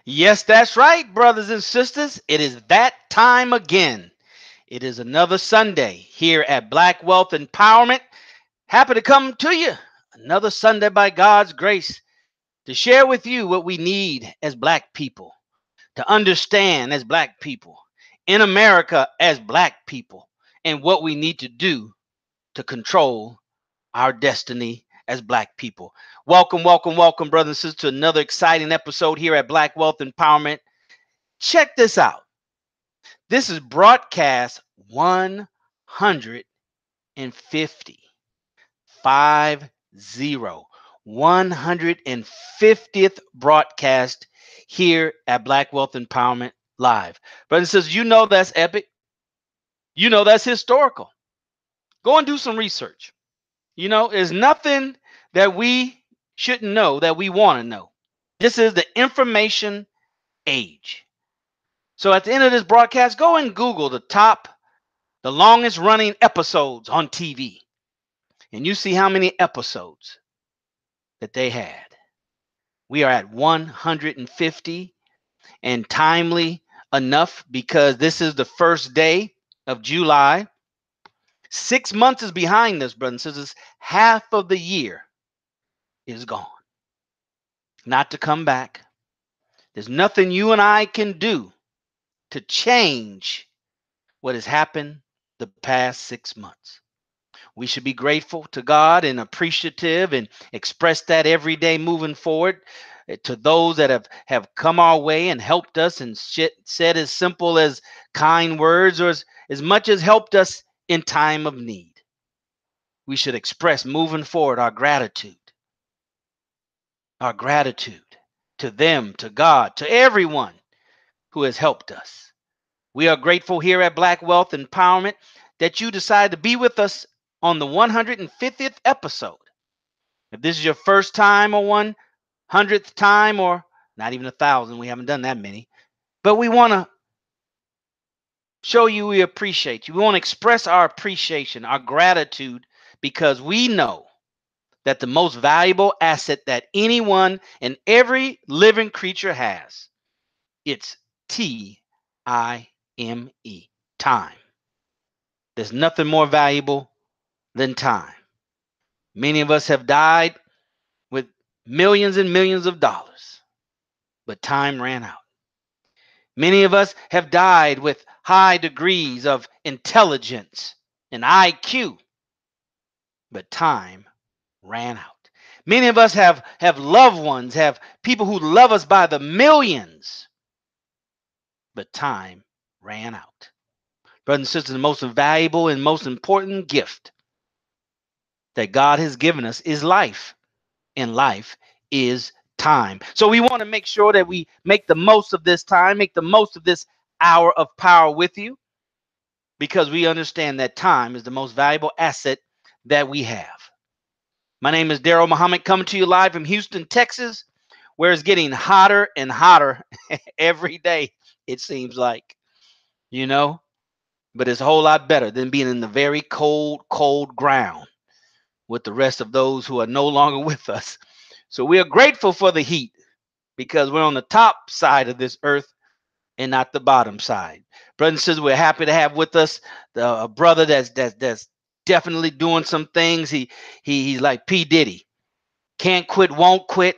Yes, that's right, brothers and sisters. It is that time again. It is another Sunday here at Black Wealth Empowerment. Happy to come to you another Sunday by God's grace to share with you what we need as Black people, to understand as Black people, in America as Black people, and what we need to do to control our destiny as Black people. Welcome, welcome, welcome, brothers and sisters, to another exciting episode here at Black Wealth Empowerment. Check this out. This is broadcast 150. 50. 150th broadcast here at Black Wealth Empowerment Live. Brothers and sisters, you know that's epic. You know that's historical. Go and do some research. There's nothing that we shouldn't know that we want to know. This is the information age. So at the end of this broadcast, go and Google the longest running episodes on TV. And you see how many episodes that they had. We are at 150, and timely enough because this is the first day of July. 6 months is behind us, brothers and sisters. Half of the year is gone. Not to come back. There's nothing you and I can do to change what has happened the past 6 months. We should be grateful to God and appreciative and express that every day moving forward to those that have come our way and helped us and said as simple as kind words or as much as helped us in time of need. We should express moving forward our gratitude to them, to God, to everyone who has helped us. We are grateful here at Black Wealth Empowerment that you decided to be with us on the 150th episode. If this is your first time or 100th time or not even 1,000, we haven't done that many, but we want to show you we appreciate you. We want to express our appreciation, our gratitude, because we know that the most valuable asset that anyone and every living creature has, it's TIME, time. There's nothing more valuable than time. Many of us have died with millions and millions of dollars, but time ran out. Many of us have died with high degrees of intelligence and IQ, but time ran out. Many of us have loved ones, have people who love us by the millions, but time ran out. Brothers and sisters, the most valuable and most important gift that God has given us is life, and life is time. So we want to make sure that we make the most of this time, make the most of this hour of power with you, because we understand that time is the most valuable asset that we have. My name is Daryl Muhammad, coming to you live from Houston, Texas, where it's getting hotter and hotter every day, it seems like, you know, but it's a whole lot better than being in the very cold, cold ground with the rest of those who are no longer with us. So we are grateful for the heat because we're on the top side of this earth and not the bottom side. Brothers and sisters, we're happy to have with us a brother that's definitely doing some things. He's like P. Diddy. Can't quit, won't quit.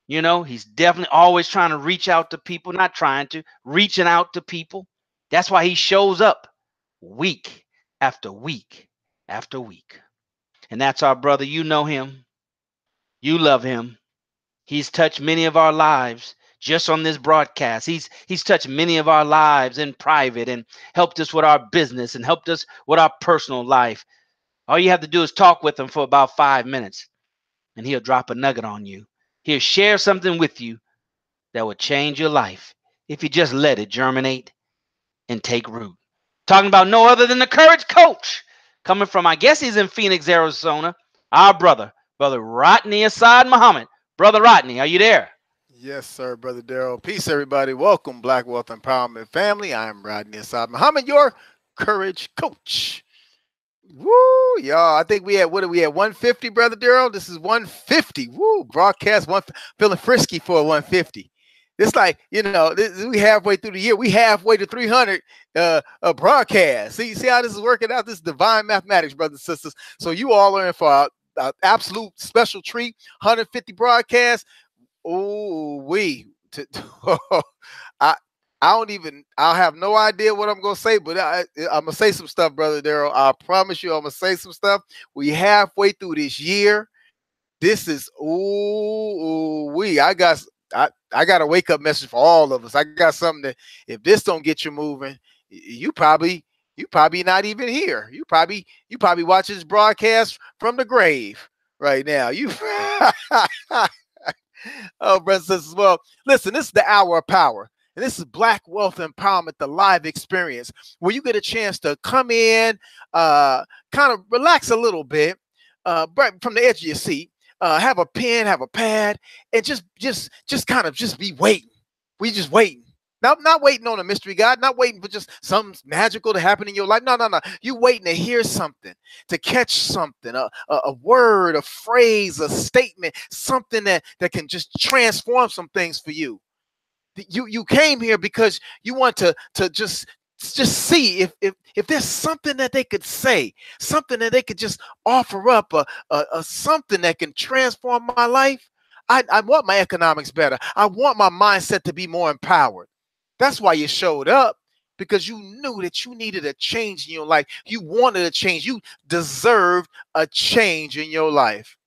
He's definitely always trying to reach out to people, not trying to, reaching out to people. That's why he shows up week after week after week. And that's our brother. You know him. You love him. He's touched many of our lives just on this broadcast. He's touched many of our lives in private and helped us with our business and helped us with our personal life. All you have to do is talk with him for about 5 minutes and he'll drop a nugget on you. He'll share something with you that will change your life if you just let it germinate and take root. Talking about no other than the Courage Coach, coming from, I guess he's in Phoenix, Arizona, our brother Rodney Assad Muhammad. Brother Rodney, are you there? Yes, sir, Brother Daryl. Peace, everybody. Welcome, Black Wealth Empowerment family. I'm Rodney Assad Muhammad, your courage coach. Woo, y'all. I think we had, what are we at, 150, Brother Daryl? This is 150. Woo, broadcast, feeling frisky for 150. It's like, you know, we halfway through the year. We halfway to 300 broadcasts. See how this is working out? This is divine mathematics, brothers and sisters. So you all are in for an absolute special treat. 150 broadcasts. Oh, I I have no idea what I'm gonna say, but I'm gonna say some stuff, brother Daryl. I promise you, I'm gonna say some stuff. We halfway through this year. This is I got a wake up message for all of us. I got something that if this don't get you moving, you probably not even here. You probably watch this broadcast from the grave right now. You oh, brothers and sisters. Well, listen, this is the hour of power. And this is Black Wealth Empowerment, the live experience, where you get a chance to come in, kind of relax a little bit, from the edge of your seat, have a pen, have a pad, and just kind of just be waiting. We just waiting. Not waiting on a mystery God, not waiting for just something magical to happen in your life. No. You waiting to hear something, to catch something, a word, a phrase, a statement, something that can just transform some things for you. You came here because you want to just see if there's something that they could say, something that they could just offer up, a something that can transform my life. I want my economics better. I want my mindset to be more empowered. That's why you showed up, because you knew that you needed a change in your life. You wanted a change. You deserved a change in your life.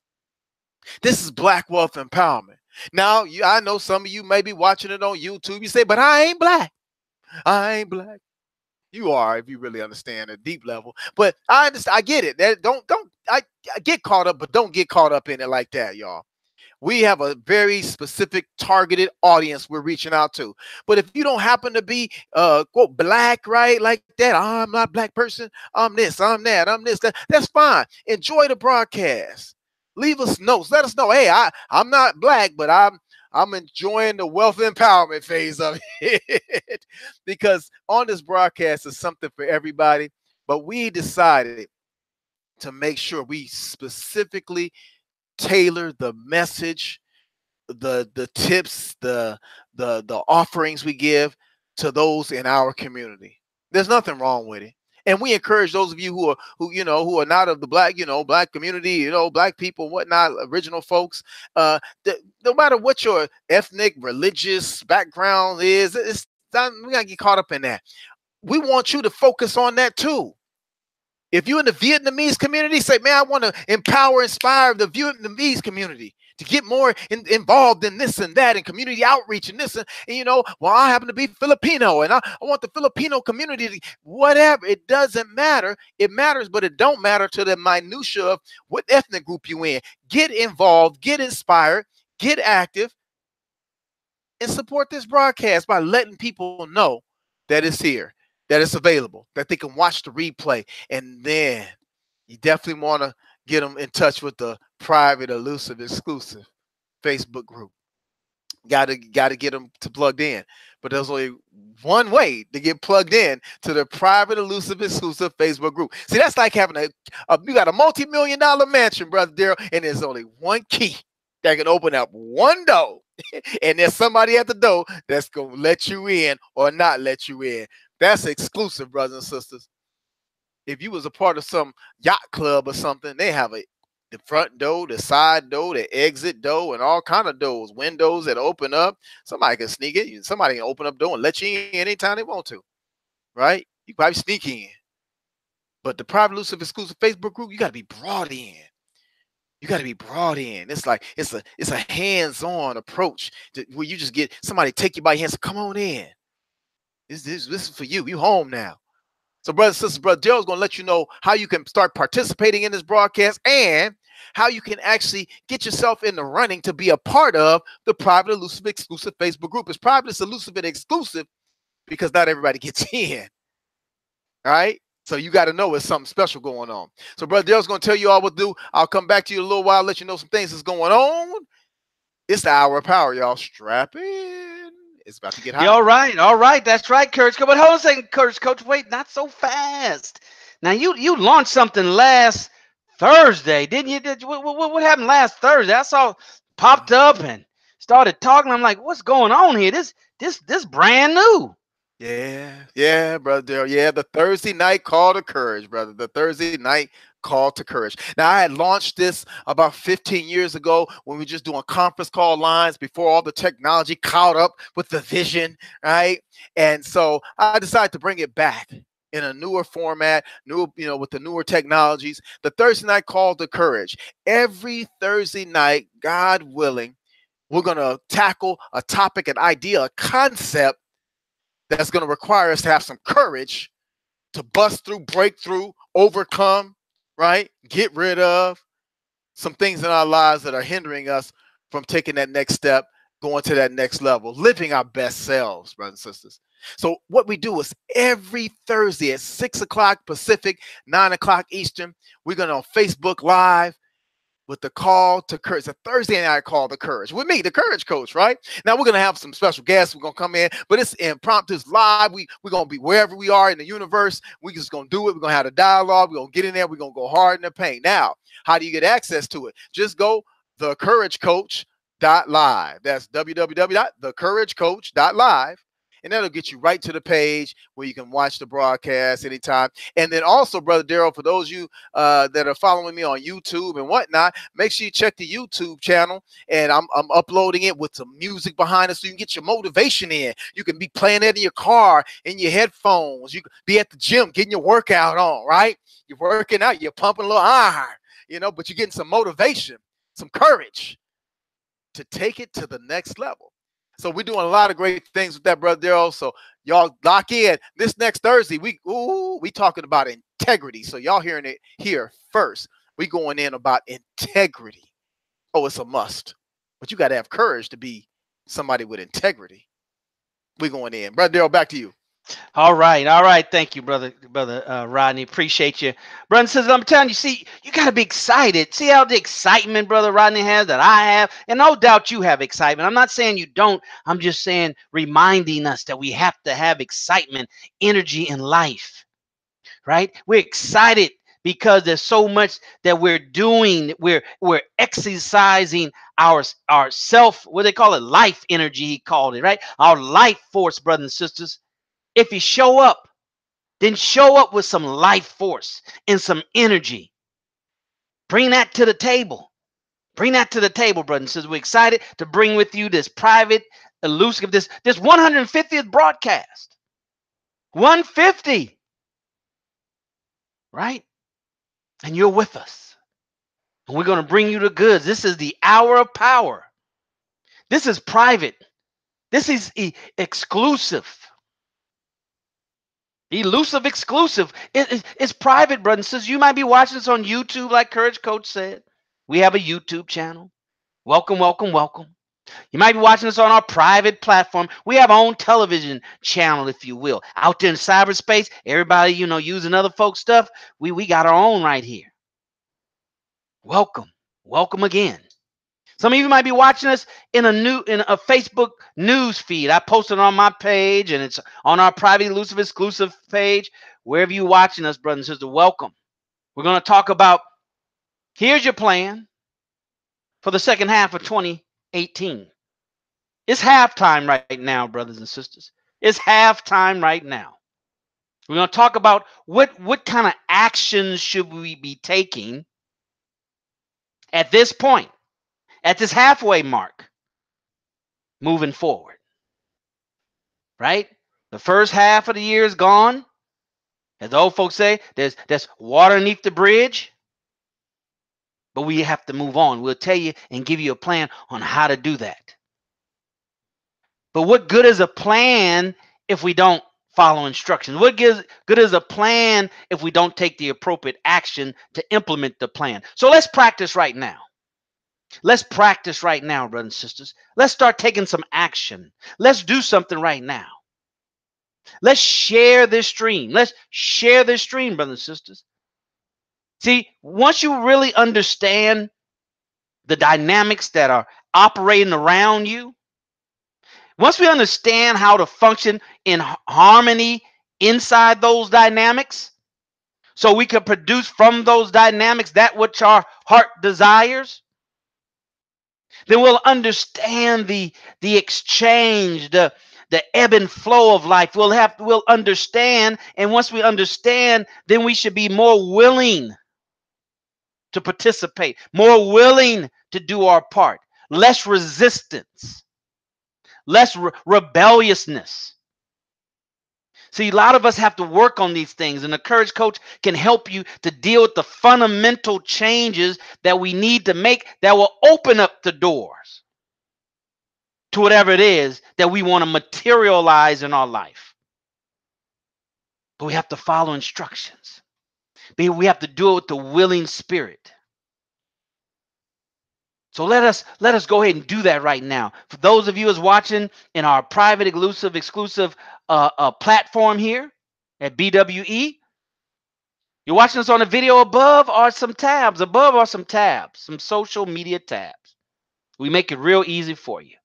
This is Black Wealth Empowerment. Now, I know some of you may be watching it on YouTube. You say, but I ain't black. I ain't black. You are, if you really understand at deep level. But I understand. I get it. I get caught up, but don't get caught up in it like that, y'all. We have a very specific targeted audience we're reaching out to. But if you don't happen to be quote black, right, like that, I'm not a black person, I'm this, I'm that, I'm this, that's fine. Enjoy the broadcast. Leave us notes. Let us know, hey, I'm not black, but I'm enjoying the wealth empowerment phase of it. Because on this broadcast is something for everybody. But we decided to make sure we specifically tailor the message, the tips, the offerings we give to those in our community. There's nothing wrong with it. And we encourage those of you who are not of the black, black community, black people, whatnot, original folks, no matter what your ethnic, religious background is, we gotta get caught up in that. We want you to focus on that too. If you're in the Vietnamese community, say, man, I want to empower, inspire the Vietnamese community to get more involved in this and that and community outreach and this. And well, I happen to be Filipino and I want the Filipino community to, whatever. It doesn't matter. It matters, but it don't matter to the minutia of what ethnic group you in. Get involved, get inspired, get active, and support this broadcast by letting people know that it's here, that it's available, that they can watch the replay. And then you definitely want to get them in touch with the private, elusive, exclusive Facebook group. Got to get them to plugged in. But there's only one way to get plugged in to the private, elusive, exclusive Facebook group. See, that's like having you got a multi-million-dollar mansion, brother Daryl, and there's only one key that can open up one door. And there's somebody at the door that's going to let you in or not let you in. That's exclusive, brothers and sisters. If you was a part of some yacht club or something, they have the front door, the side door, the exit door, and all kind of doors, windows that open up. Somebody can sneak it. Somebody can open up the door and let you in anytime they want to, right? You probably sneak in. But the private, elusive, exclusive Facebook group, you got to be brought in. You got to be brought in. It's like it's a hands-on approach where you just get somebody take you by your hands. Come on in. This is for you. You home now. So, brothers and sisters, Brother Daryl's going to let you know how you can start participating in this broadcast and how you can actually get yourself in the running to be a part of the private, elusive, exclusive Facebook group. It's private, it's elusive, and exclusive because not everybody gets in. All right? So you got to know there's something special going on. So Brother Daryl's going to tell you all what to do. I'll come back to you in a little while, let you know some things that's going on. It's the hour of power, y'all. Strap in. It's about to get hot. All right. That's right, Coach. But hold on a second, Coach. Wait, not so fast. Now, you launched something last Thursday, didn't you? What happened last Thursday? I saw popped up and started talking. I'm like, what's going on here? This brand new. Yeah, brother Daryl. Yeah, the Thursday night call to courage, brother. The Thursday night call to courage. Now, I had launched this about 15 years ago when we were just doing conference call lines before all the technology caught up with the vision, right? And so I decided to bring it back in a newer format, with the newer technologies. The Thursday night call to courage. Every Thursday night, God willing, we're going to tackle a topic, an idea, a concept that's going to require us to have some courage to bust through, break through, overcome, right? Get rid of some things in our lives that are hindering us from taking that next step, going to that next level, living our best selves, brothers and sisters. So what we do is every Thursday at 6 o'clock Pacific, 9 o'clock Eastern, we're going to on Facebook Live with the call to courage, a Thursday night call to courage with me, the Courage Coach, right? Now we're gonna have some special guests. We're gonna come in, but it's impromptu, it's live. We're gonna be wherever we are in the universe. We just gonna do it. We're gonna have a dialogue. We're gonna get in there. We're gonna go hard in the paint. Now, how do you get access to it? Just go thecouragecoach.live. That's www.thecouragecoach.live. And that'll get you right to the page where you can watch the broadcast anytime. And then also, Brother Daryl, for those of you that are following me on YouTube and whatnot, make sure you check the YouTube channel. And I'm uploading it with some music behind it so you can get your motivation in. You can be playing it in your car, in your headphones. You can be at the gym getting your workout on, right? You're working out, you're pumping a little iron, but you're getting some motivation, some courage to take it to the next level. So we're doing a lot of great things with that, Brother Daryl. So y'all lock in. This next Thursday, we talking about integrity. So y'all hearing it here first. We going in about integrity. Oh, it's a must. But you got to have courage to be somebody with integrity. We going in. Brother Daryl, back to you. All right. Thank you, brother Rodney. Appreciate you, brother and sisters. I'm telling you, see, you gotta be excited. See how the excitement brother Rodney has, that I have, and no doubt you have excitement. I'm not saying you don't. I'm just saying, reminding us that we have to have excitement, energy in life. Right? We're excited because there's so much that we're doing. We're exercising our self. What they call it, life energy. He called it, right? Our life force, brothers and sisters. If you show up, then show up with some life force and some energy. Bring that to the table. Bring that to the table, brothers and sisters. We're excited to bring with you this private, elusive, this 150th broadcast. 150. Right? And you're with us. And we're going to bring you the goods. This is the hour of power. This is private. This is exclusive. Elusive, exclusive. It's private, brothers and sisters. You might be watching this on YouTube, like Courage Coach said. We have a YouTube channel. Welcome, welcome, welcome. You might be watching this on our private platform. We have our own television channel, if you will. Out there in cyberspace, everybody, using other folks' stuff. We got our own right here. Welcome. Welcome again. Some of you might be watching us in a Facebook news feed. I posted on my page, and it's on our private, elusive, exclusive page. Wherever you're watching us, brothers and sisters, welcome. We're going to talk about, here's your plan for the second half of 2018. It's halftime right now, brothers and sisters. It's halftime right now. We're going to talk about what kind of actions should we be taking at this point, at this halfway mark, moving forward. Right? The first half of the year is gone. As the old folks say, there's water underneath the bridge. But we have to move on. We'll tell you and give you a plan on how to do that. But what good is a plan if we don't follow instructions? What good is a plan if we don't take the appropriate action to implement the plan? So let's practice right now. Let's practice right now, brothers and sisters. Let's start taking some action. Let's do something right now. Let's share this stream. Let's share this stream, brothers and sisters. See, once you really understand the dynamics that are operating around you, once we understand how to function in harmony inside those dynamics, so we can produce from those dynamics that which our heart desires, Then we'll understand the exchange, the ebb and flow of life. We'll understand, and once we understand, then we should be more willing to participate, more willing to do our part, less resistance, less rebelliousness. See, a lot of us have to work on these things, and the Courage Coach can help you to deal with the fundamental changes that we need to make that will open up the doors to whatever it is that we want to materialize in our life. But we have to follow instructions. We have to do it with the willing spirit. So let us go ahead and do that right now. For those of you who's watching in our private, exclusive platform here at BWE, you're watching us on a video above or some tabs, some social media tabs. We make it real easy for you.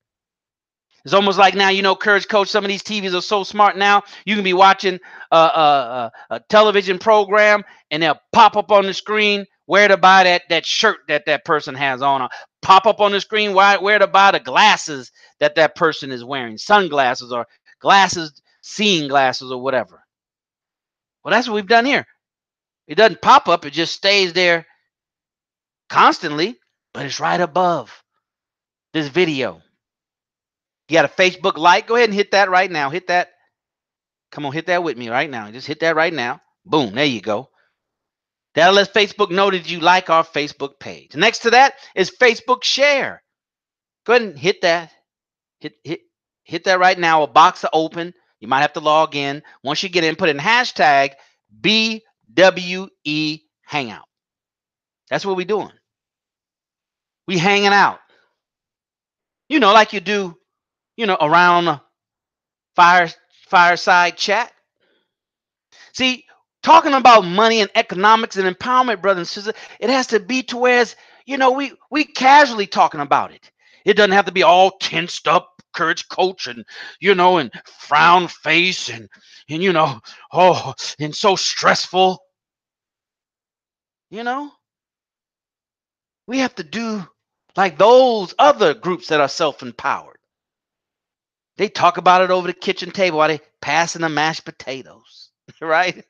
It's almost like now, Courage Coach, some of these TVs are so smart now, you can be watching a television program and they'll pop up on the screen where to buy that shirt that person has on. Or pop up on the screen where to buy the glasses that person is wearing, sunglasses or glasses, seeing glasses or whatever. Well, that's what we've done here. It doesn't pop up. It just stays there constantly, but it's right above this video. You got a Facebook like? Go ahead and hit that right now. Hit that. Come on, hit that with me right now. Just hit that right now. Boom, there you go. That'll let Facebook know that you like our Facebook page. Next to that is Facebook share. Go ahead and hit that. Hit that right now. A box will open. You might have to log in. Once you get in, put in hashtag BWE Hangout. That's what we're doing. We hanging out. Like you do, around fireside chat. See, talking about money and economics and empowerment, brothers and sisters, it has to be to where, we casually talking about it. It doesn't have to be all tensed up, Courage Coach, and and frown face and and so stressful. We have to do like those other groups that are self-empowered. They talk about it over the kitchen table while they passing the mashed potatoes, right?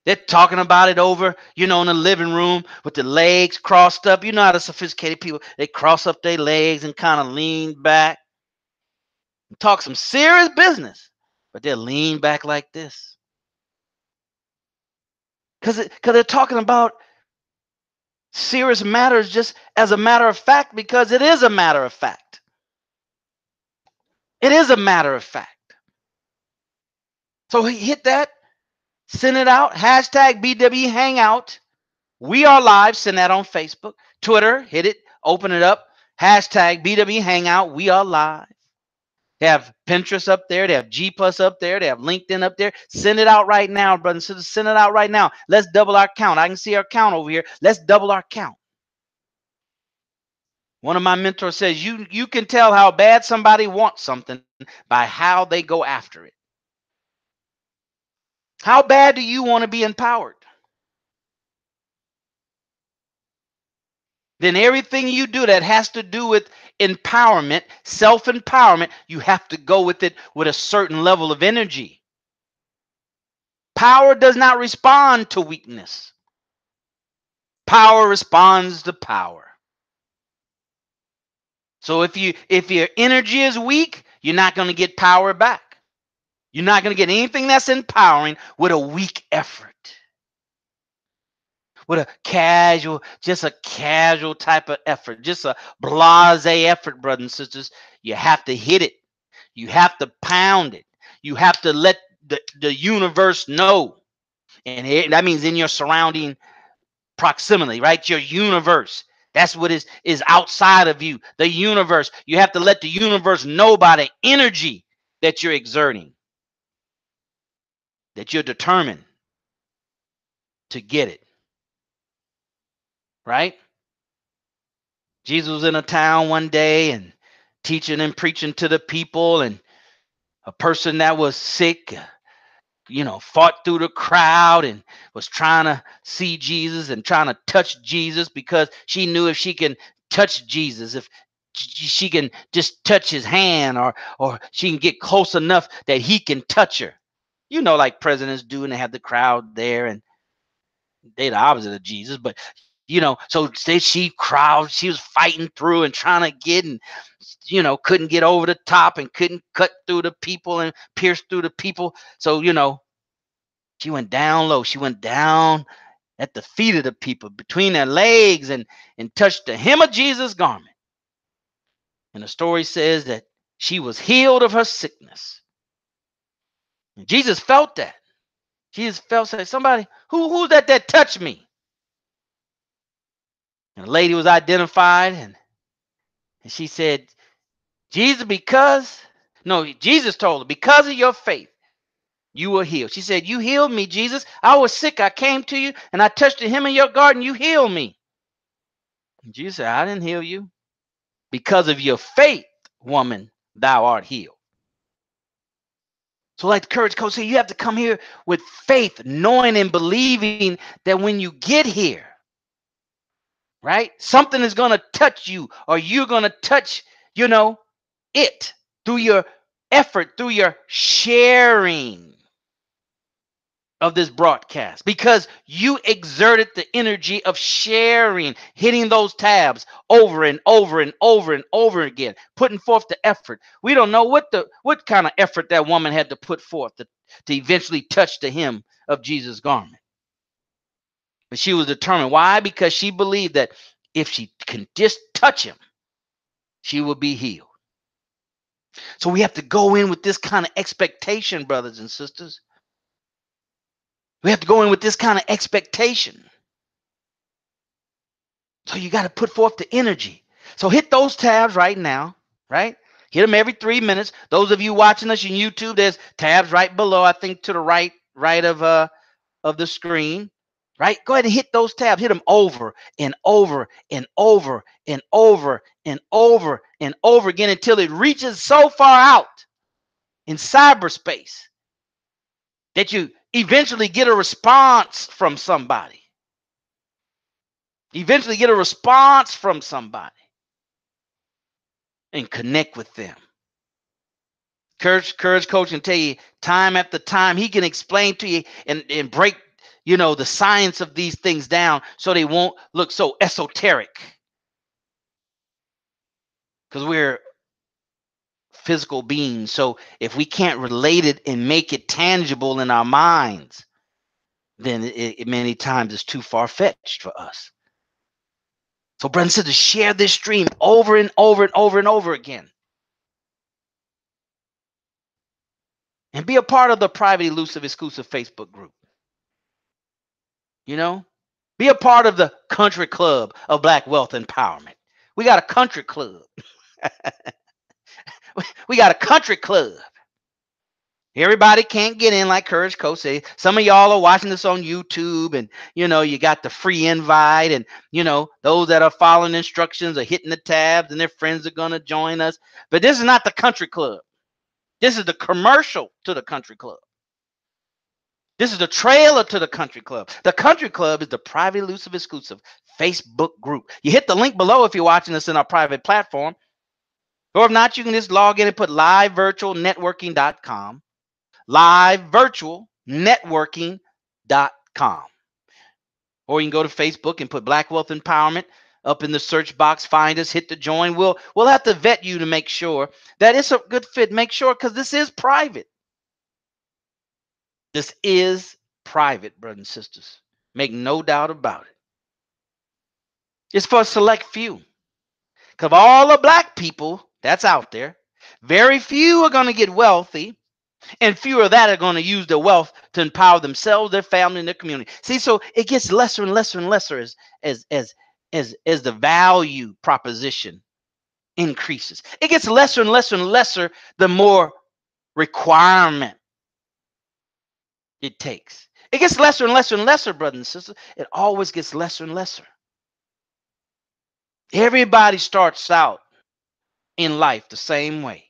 They're talking about it over, in the living room with the legs crossed up. You know how the sophisticated people, they cross up their legs and kind of lean back. Talk some serious business, but they'll lean back like this. Because they're talking about serious matters just as a matter of fact, because it is a matter of fact. It is a matter of fact. So hit that, send it out, hashtag BWE Hangout. We are live, send that on Facebook. Twitter, hit it, open it up, hashtag BWE Hangout. We are live. They have Pinterest up there. They have G+ up there. They have LinkedIn up there. Send it out right now, brothers and sisters. Send it out right now. Let's double our count. I can see our count over here. Let's double our count. One of my mentors says, you can tell how bad somebody wants something by how they go after it. How bad do you want to be empowered? Then everything you do that has to do with empowerment, self-empowerment, you have to go with it with a certain level of energy. Power does not respond to weakness. Power responds to power. So if your energy is weak, you're not going to get power back. You're not going to get anything that's empowering with a weak effort. With a casual type of effort, just a blasé effort, brothers and sisters. You have to hit it. You have to pound it. You have to let the universe know. And that means in your surrounding proximity, right? Your universe. That's what is outside of you. The universe. You have to let the universe know by the energy that you're exerting, that you're determined to get it. Right? Jesus was in a town one day and teaching and preaching to the people, and a person that was sick, fought through the crowd and was trying to see Jesus and trying to touch Jesus because she knew if she can touch Jesus, if she can just touch his hand, or she can get close enough that he can touch her. You know, like presidents do, and they have the crowd there, and they're the opposite of Jesus. But you know, so she was fighting through and trying to get, and you know, couldn't get over the top and couldn't cut through the people and pierce through the people. So you know, she went down low. She went down at the feet of the people, between their legs, and touched the hem of Jesus' garment. And the story says that she was healed of her sickness. And Jesus felt that. Jesus felt, say, somebody, who's that touched me? And the lady was identified, and she said, Jesus told her, because of your faith, you were healed. She said, you healed me, Jesus. I was sick. I came to you, and I touched the hem of your garment. You healed me. And Jesus said, I didn't heal you. Because of your faith, woman, thou art healed. So like the Courage Coach said, you have to come here with faith, knowing and believing that when you get here, right, something is going to touch you, or you're going to touch, you know, it through your effort, through your sharing of this broadcast, because you exerted the energy of sharing, hitting those tabs over and over and over and over again, putting forth the effort. We don't know what kind of effort that woman had to put forth to eventually touch the hem of Jesus' garment. But she was determined. Why? Because she believed that if she can just touch him, she will be healed. So we have to go in with this kind of expectation, brothers and sisters. We have to go in with this kind of expectation. So you got to put forth the energy. So hit those tabs right now, right? Hit them every 3 minutes. Those of you watching us on YouTube, there's tabs right below, I think to the right of the screen, right? Go ahead and hit those tabs. Hit them over and over and over and over and over and over again until it reaches so far out in cyberspace that you eventually get a response from somebody. Eventually get a response from somebody and connect with them. Courage Coach can tell you time after time, he can explain to you and break, you know, the science of these things down so they won't look so esoteric. Because we're physical beings. So if we can't relate it and make it tangible in our minds, then it many times is too far-fetched for us. So brothers and sisters, share this stream over and over and over and over again. And be a part of the private, elusive, exclusive Facebook group. You know, be a part of the country club of Black Wealth Empowerment. We got a country club. We got a country club. Everybody can't get in, like Courage Coach say. Some of y'all are watching this on YouTube, and you know, you got the free invite, and you know, those that are following instructions are hitting the tabs, and their friends are going to join us. But this is not the country club. This is the commercial to the country club. This is the trailer to the country club. The country club is the private, elusive, exclusive Facebook group. You hit the link below if you're watching this in our private platform. Or if not, you can just log in and put livevirtualnetworking.com. Livevirtualnetworking.com. Or you can go to Facebook and put Black Wealth Empowerment up in the search box. Find us, hit the join. We'll have to vet you to make sure that it's a good fit. Make sure, because this is private. This is private, brothers and sisters. Make no doubt about it. It's for a select few. Because all the black people that's out there, very few are going to get wealthy, and few of that are going to use their wealth to empower themselves, their family, and their community. See, so it gets lesser and lesser and lesser as the value proposition increases. It gets lesser and lesser and lesser the more requirement it takes. It gets lesser and lesser and lesser, brothers and sisters. It always gets lesser and lesser. Everybody starts out in life the same way.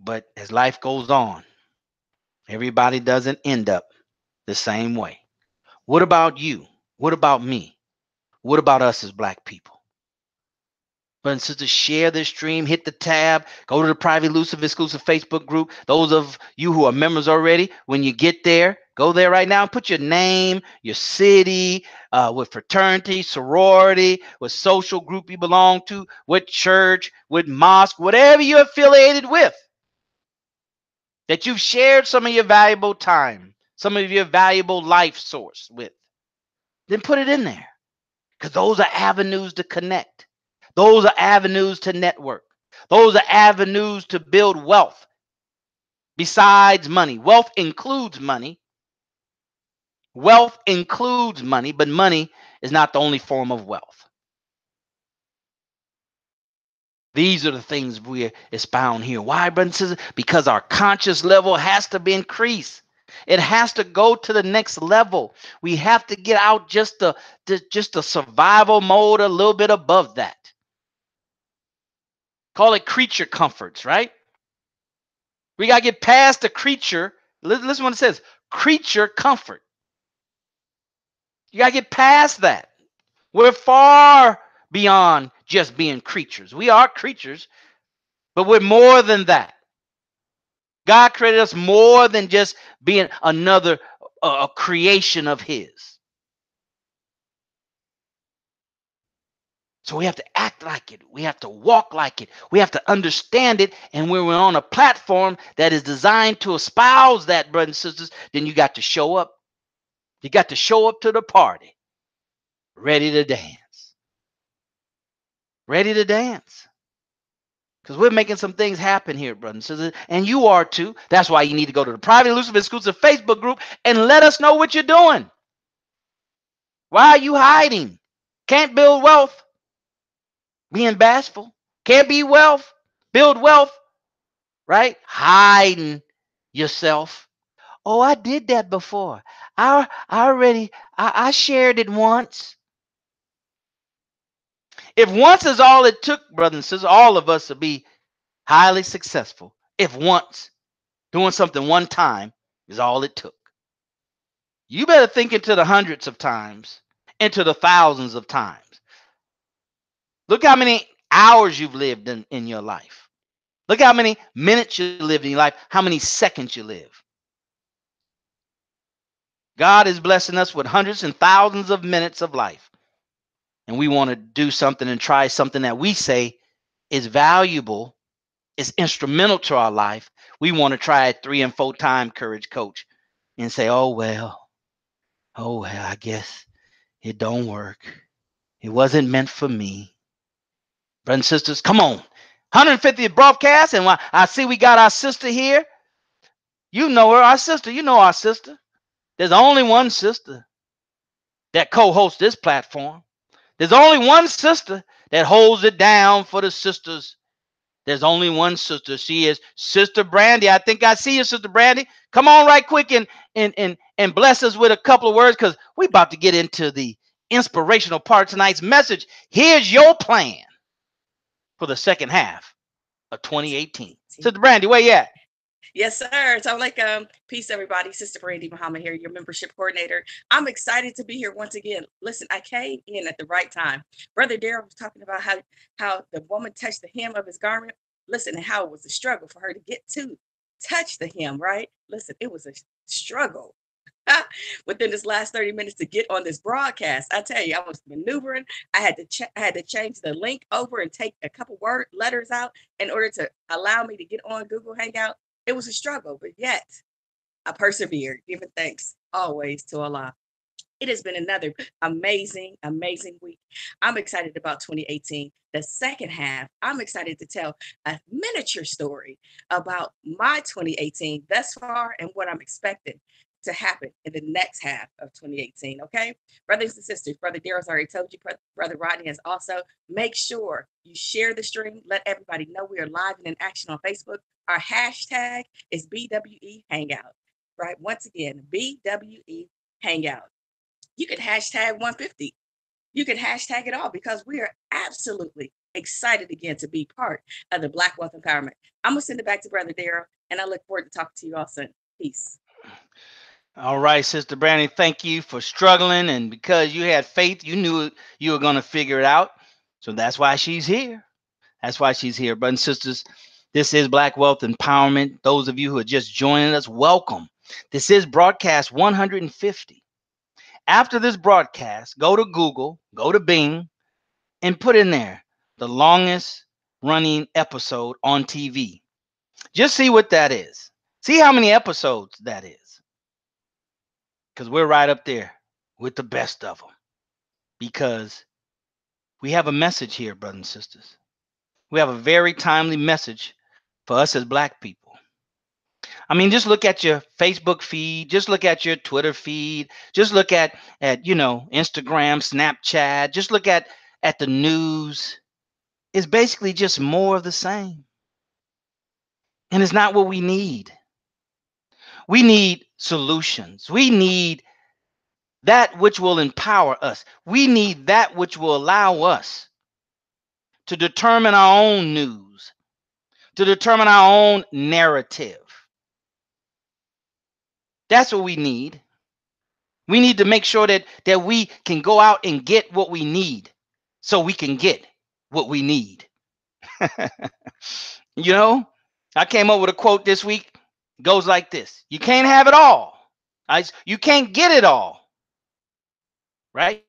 But as life goes on, everybody doesn't end up the same way. What about you? What about me? What about us as black people? Brothers and sisters, share this stream, hit the tab, go to the private elusive exclusive Facebook group. Those of you who are members already, when you get there, go there right now and put your name, your city, what fraternity, sorority, what social group you belong to, what church, what mosque, whatever you're affiliated with, that you've shared some of your valuable time, some of your valuable life source with. Then put it in there, because those are avenues to connect. Those are avenues to network. Those are avenues to build wealth besides money. Wealth includes money. Wealth includes money, but money is not the only form of wealth. These are the things we expound here. Why, brothers and sisters? Because our conscious level has to be increased. It has to go to the next level. We have to get out just the survival mode a little bit above that. Call it creature comforts, right? We got to get past the creature. Listen what it says. Creature comfort. You got to get past that. We're far beyond just being creatures. We are creatures, but we're more than that. God created us more than just being another creation of his. So we have to act like it. We have to walk like it. We have to understand it. And when we're on a platform that is designed to espouse that, brothers and sisters, then you got to show up. You got to show up to the party, ready to dance. Ready to dance. Because we're making some things happen here, brothers and sisters. And you are too. That's why you need to go to the private elusive exclusive Facebook group and let us know what you're doing. Why are you hiding? Can't build wealth being bashful. Can't be wealth, build wealth, right? Hiding yourself. Oh, I did that before. I shared it once. If once is all it took, brothers and sisters, all of us to be highly successful. If once, doing something one time is all it took. You better think into the hundreds of times, into the thousands of times. Look how many hours you've lived in your life. Look how many minutes you lived in your life, how many seconds you live. God is blessing us with hundreds and thousands of minutes of life. And we want to do something and try something that we say is valuable, is instrumental to our life. We want to try it 3 and 4 times, Courage Coach, and say, oh, well, I guess it don't work. It wasn't meant for me. Brothers and sisters, come on. 150th broadcast, and I see we got our sister here. You know her, our sister. You know our sister. There's only one sister that co-hosts this platform. There's only one sister that holds it down for the sisters. There's only one sister. She is Sister Brandy. I think I see you, Sister Brandy. Come on right quick and bless us with a couple of words, because we're about to get into the inspirational part of tonight's message. Here's your plan for the second half of 2018. Sister Brandy, where you at? Yes, sir. So peace, everybody. Sister Brandy Muhammad here, your membership coordinator. I'm excited to be here once again. Listen, I came in at the right time. Brother Darrell was talking about how the woman touched the hem of his garment. Listen, and how it was a struggle for her to get to touch the hem, right? Listen, it was a struggle within this last 30 minutes to get on this broadcast. I tell you, I was maneuvering. I had to change the link over and take a couple letters out in order to allow me to get on Google Hangout. It was a struggle, but yet I persevered, giving thanks always to Allah. It has been another amazing, amazing week. I'm excited about 2018. The second half, I'm excited to tell a miniature story about my 2018 thus far and what I'm expecting to happen in the next half of 2018. Okay, brothers and sisters, Brother Darrell's already told you, Brother Rodney has also. Make sure you share the stream. Let everybody know we are live and in action on Facebook. Our hashtag is BWE Hangout, right? Once again, BWE Hangout. You can hashtag 150. You can hashtag it all, because we are absolutely excited again to be part of the Black Wealth Empowerment. I'm going to send it back to Brother Darrell, and I look forward to talking to you all soon. Peace. All right, Sister Brandy, thank you for struggling. And because you had faith, you knew you were going to figure it out. So that's why she's here. That's why she's here. Brothers and sisters, this is Black Wealth Empowerment. Those of you who are just joining us, welcome. This is broadcast 150. After this broadcast, go to Google, go to Bing, and put in there the longest running episode on TV. Just see what that is. See how many episodes that is. Because we're right up there with the best of them. Because we have a message here, brothers and sisters. We have a very timely message for us as Black people. I mean, just look at your Facebook feed. Just look at your Twitter feed. Just look at Instagram, Snapchat. Just look at the news. It's basically just more of the same. And it's not what we need. We need solutions. We need that which will empower us. We need that which will allow us to determine our own news, to determine our own narrative. That's what we need. We need to make sure that we can go out and get what we need so we can get what we need. You know, I came up with a quote this week. It goes like this. You can't have it all. You can't get it all. Right?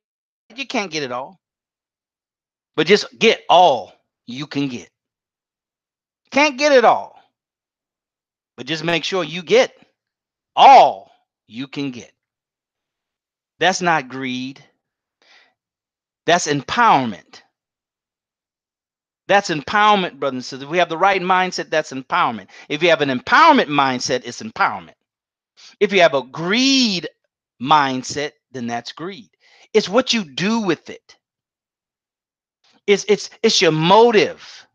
You can't get it all. But just get all you can get. Can't get it all. But just make sure you get all you can get. That's not greed. That's empowerment. That's empowerment, brothers and sisters. If we have the right mindset, that's empowerment. If you have an empowerment mindset, it's empowerment. If you have a greed mindset, then that's greed. It's what you do with it. It's your motive.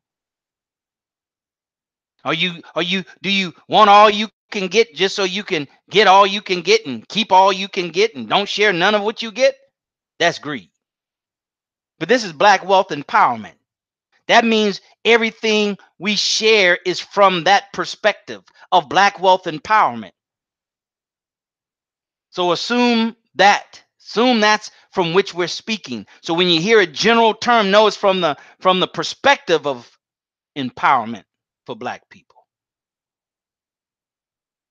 Do you want all you can get just so you can get all you can get and keep all you can get and don't share none of what you get? That's greed. But this is Black Wealth Empowerment. That means everything we share is from that perspective of Black Wealth Empowerment. So assume that's from which we're speaking. So when you hear a general term, know it's from the perspective of empowerment for Black people.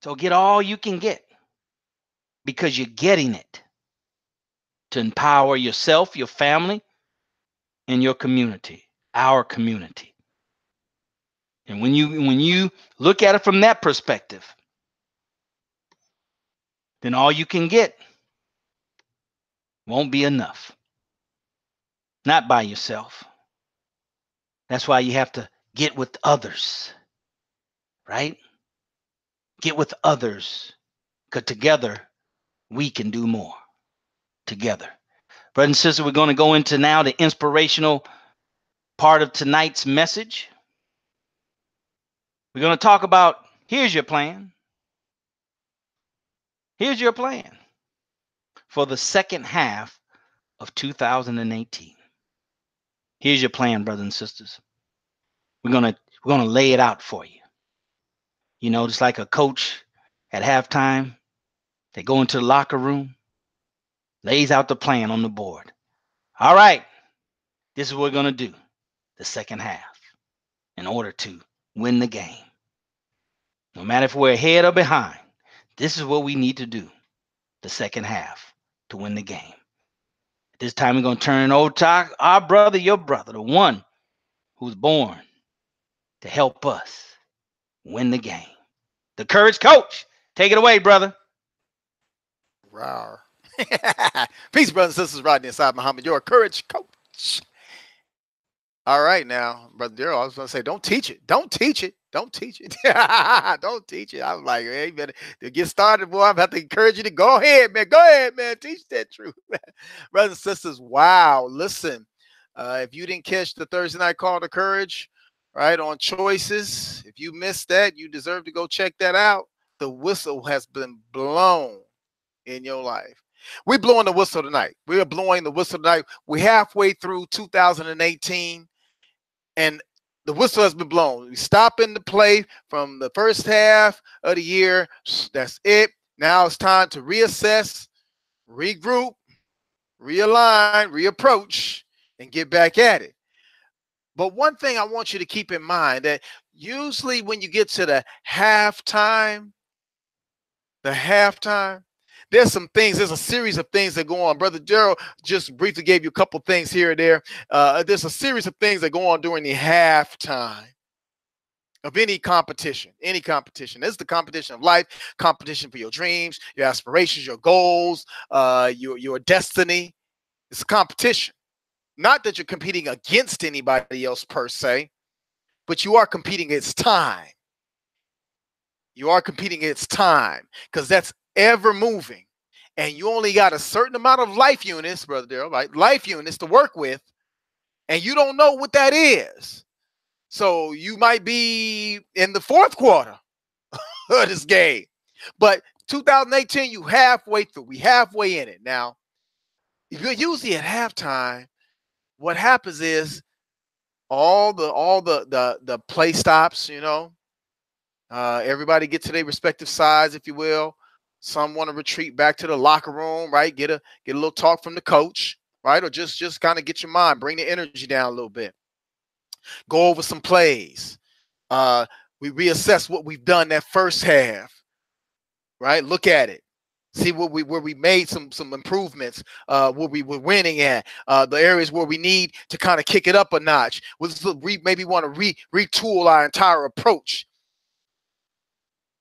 So get all you can get because you're getting it to empower yourself, your family, and your community, our community. And when you look at it from that perspective, then all you can get won't be enough. Not by yourself. That's why you have to get with others, right? Get with others, because together we can do more. Together. Brothers and sisters, we're going to go into now the inspirational part of tonight's message. We're going to talk about, here's your plan. Here's your plan for the second half of 2018. Here's your plan, brothers and sisters. We're gonna lay it out for you. You know, just like a coach at halftime, they go into the locker room, lays out the plan on the board. All right, this is what we're gonna do the second half in order to win the game. No matter if we're ahead or behind, this is what we need to do the second half to win the game. At this time, we're going to turn it over to our brother, your brother, the one who's born to help us win the game. The Courage Coach. Take it away, brother. Rawr. Peace, brothers and sisters. Rodney Asad Muhammad, your Courage Coach. All right, now, Brother Daryl, I was going to say, don't teach it. Don't teach it. Don't teach it. Don't teach it. I was like, hey, man, to get started, boy, I'm about to encourage you to go ahead, man. Go ahead, man. Teach that truth. Brothers and sisters, wow. Listen, if you didn't catch the Thursday night call to courage, right, on Choices, if you missed that, you deserve to go check that out. The whistle has been blown in your life. We're blowing the whistle tonight. We are blowing the whistle tonight. We're halfway through 2018, and the whistle has been blown. We stopping the play from the first half of the year. That's it. Now it's time to reassess, regroup, realign, reapproach, and get back at it. But one thing I want you to keep in mind that usually when you get to the halftime, there's some things, there's a series of things that go on. Brother Gerald just briefly gave you a couple things here and there. There's a series of things that go on during the halftime of any competition. This is the competition of life, competition for your dreams, your aspirations, your goals, your destiny. It's a competition. Not that you're competing against anybody else per se, but you are competing against time. You are competing against time because that's ever moving. And you only got a certain amount of life units, Brother Darrell, right? Life units to work with. And you don't know what that is. So you might be in the fourth quarter of this game. But 2018, you halfway through. We halfway in it. Now, if you're usually at halftime, what happens is all the play stops, you know. Everybody get to their respective sides, if you will. Some want to retreat back to the locker room, right? Get a little talk from the coach, right? Or just kind of get your mind, bring the energy down a little bit. Go over some plays. We reassess what we've done that first half, right? Look at it. See where we made some improvements, where we were winning at, the areas where we need to kind of kick it up a notch. We maybe want to retool our entire approach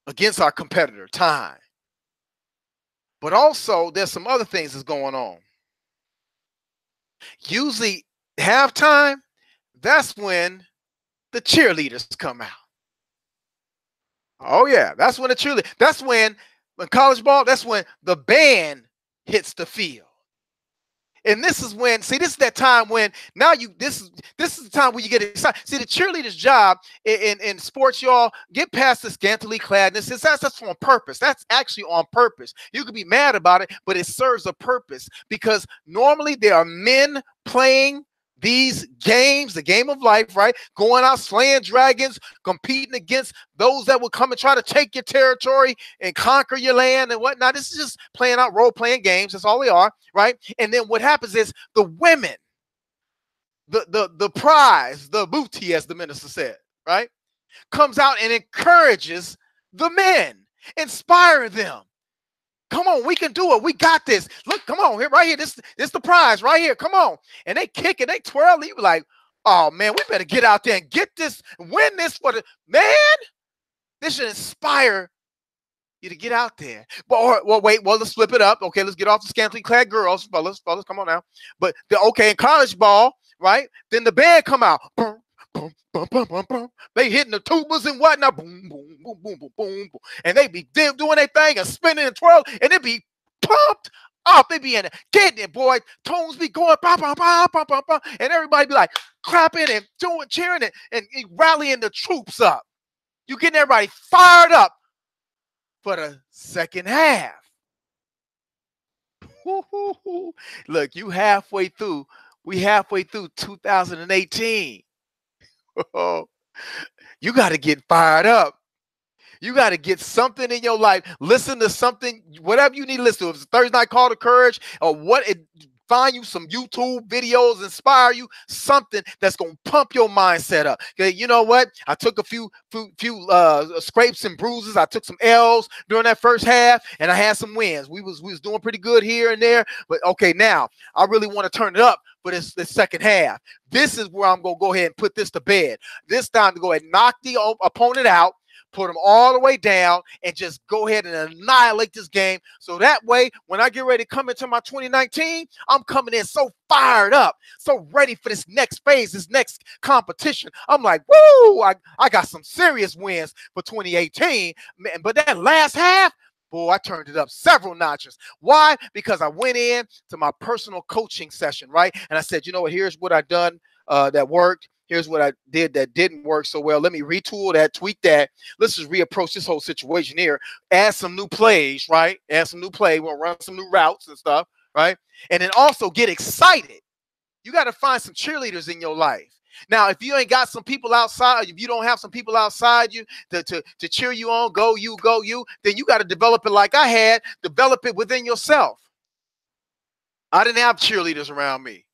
against our competitor, time. But also, there's some other things that's going on. Usually, halftime, that's when the cheerleaders come out. Oh, yeah, that's when the cheerleaders, that's when college ball, that's when the band hits the field. And this is when, see, this is that time when now this is the time when you get excited. See, the cheerleader's job in sports, y'all, get past the scantily cladness. That's on purpose. That's actually on purpose. You could be mad about it, but it serves a purpose because normally there are men playing these games, the game of life, right? Going out, slaying dragons, competing against those that will come and try to take your territory and conquer your land and whatnot. This is just playing out role-playing games. That's all they are, right? And then what happens is the women, the prize, the booty, as the minister said, right, comes out and encourages the men, inspire them. Come on, we can do it. We got this. Look, come on, here, right here. This the prize right here. Come on. And they kick it, they twirl. You be like, oh man, we better get out there and get this, win this for the man. This should inspire you to get out there. But let's flip it up. Okay, let's get off the scantily clad girls, fellas, come on now. But in college ball, right? Then the band come out. Boom, boom, boom, boom, boom, boom. They hitting the tubas and whatnot. Boom, boom, boom, boom, boom, boom, boom. And they be doing their thing and spinning and twirling, and it be pumped up. They be in it, getting it, boy. Tones be going, bah, bah, bah, bah, bah, bah, and everybody be like clapping and doing, cheering it, and rallying the troops up. You getting everybody fired up for the second half. Look, you halfway through. We halfway through 2018. You got to get fired up. You got to get something in your life. Listen to something, whatever you need to listen to. If it's Thursday Night Call to Courage or find you some YouTube videos, inspire you, something that's going to pump your mindset up. Okay, you know what? I took a few scrapes and bruises. I took some L's during that first half, and I had some wins. We was doing pretty good here and there. But okay, now I really want to turn it up for this second half. This is where I'm going to go ahead and put this to bed. This time to go ahead and knock the opponent out, put them all the way down, and just go ahead and annihilate this game. So that way, when I get ready to come into my 2019, I'm coming in so fired up, so ready for this next phase, this next competition. I'm like, woo, I got some serious wins for 2018. Man, but that last half, boy, I turned it up several notches. Why? Because I went in to my personal coaching session, right? And I said, you know what, here's what I've done that worked. Here's what I did that didn't work so well. Let me retool that, tweak that. Let's just reapproach this whole situation here. Add some new plays, right? Add some new play. We'll run some new routes and stuff, right? And then also get excited. You got to find some cheerleaders in your life. Now, if you ain't got some people outside, if you don't have some people outside you to cheer you on, go you, then you got to develop it like I had, develop it within yourself. I didn't have cheerleaders around me.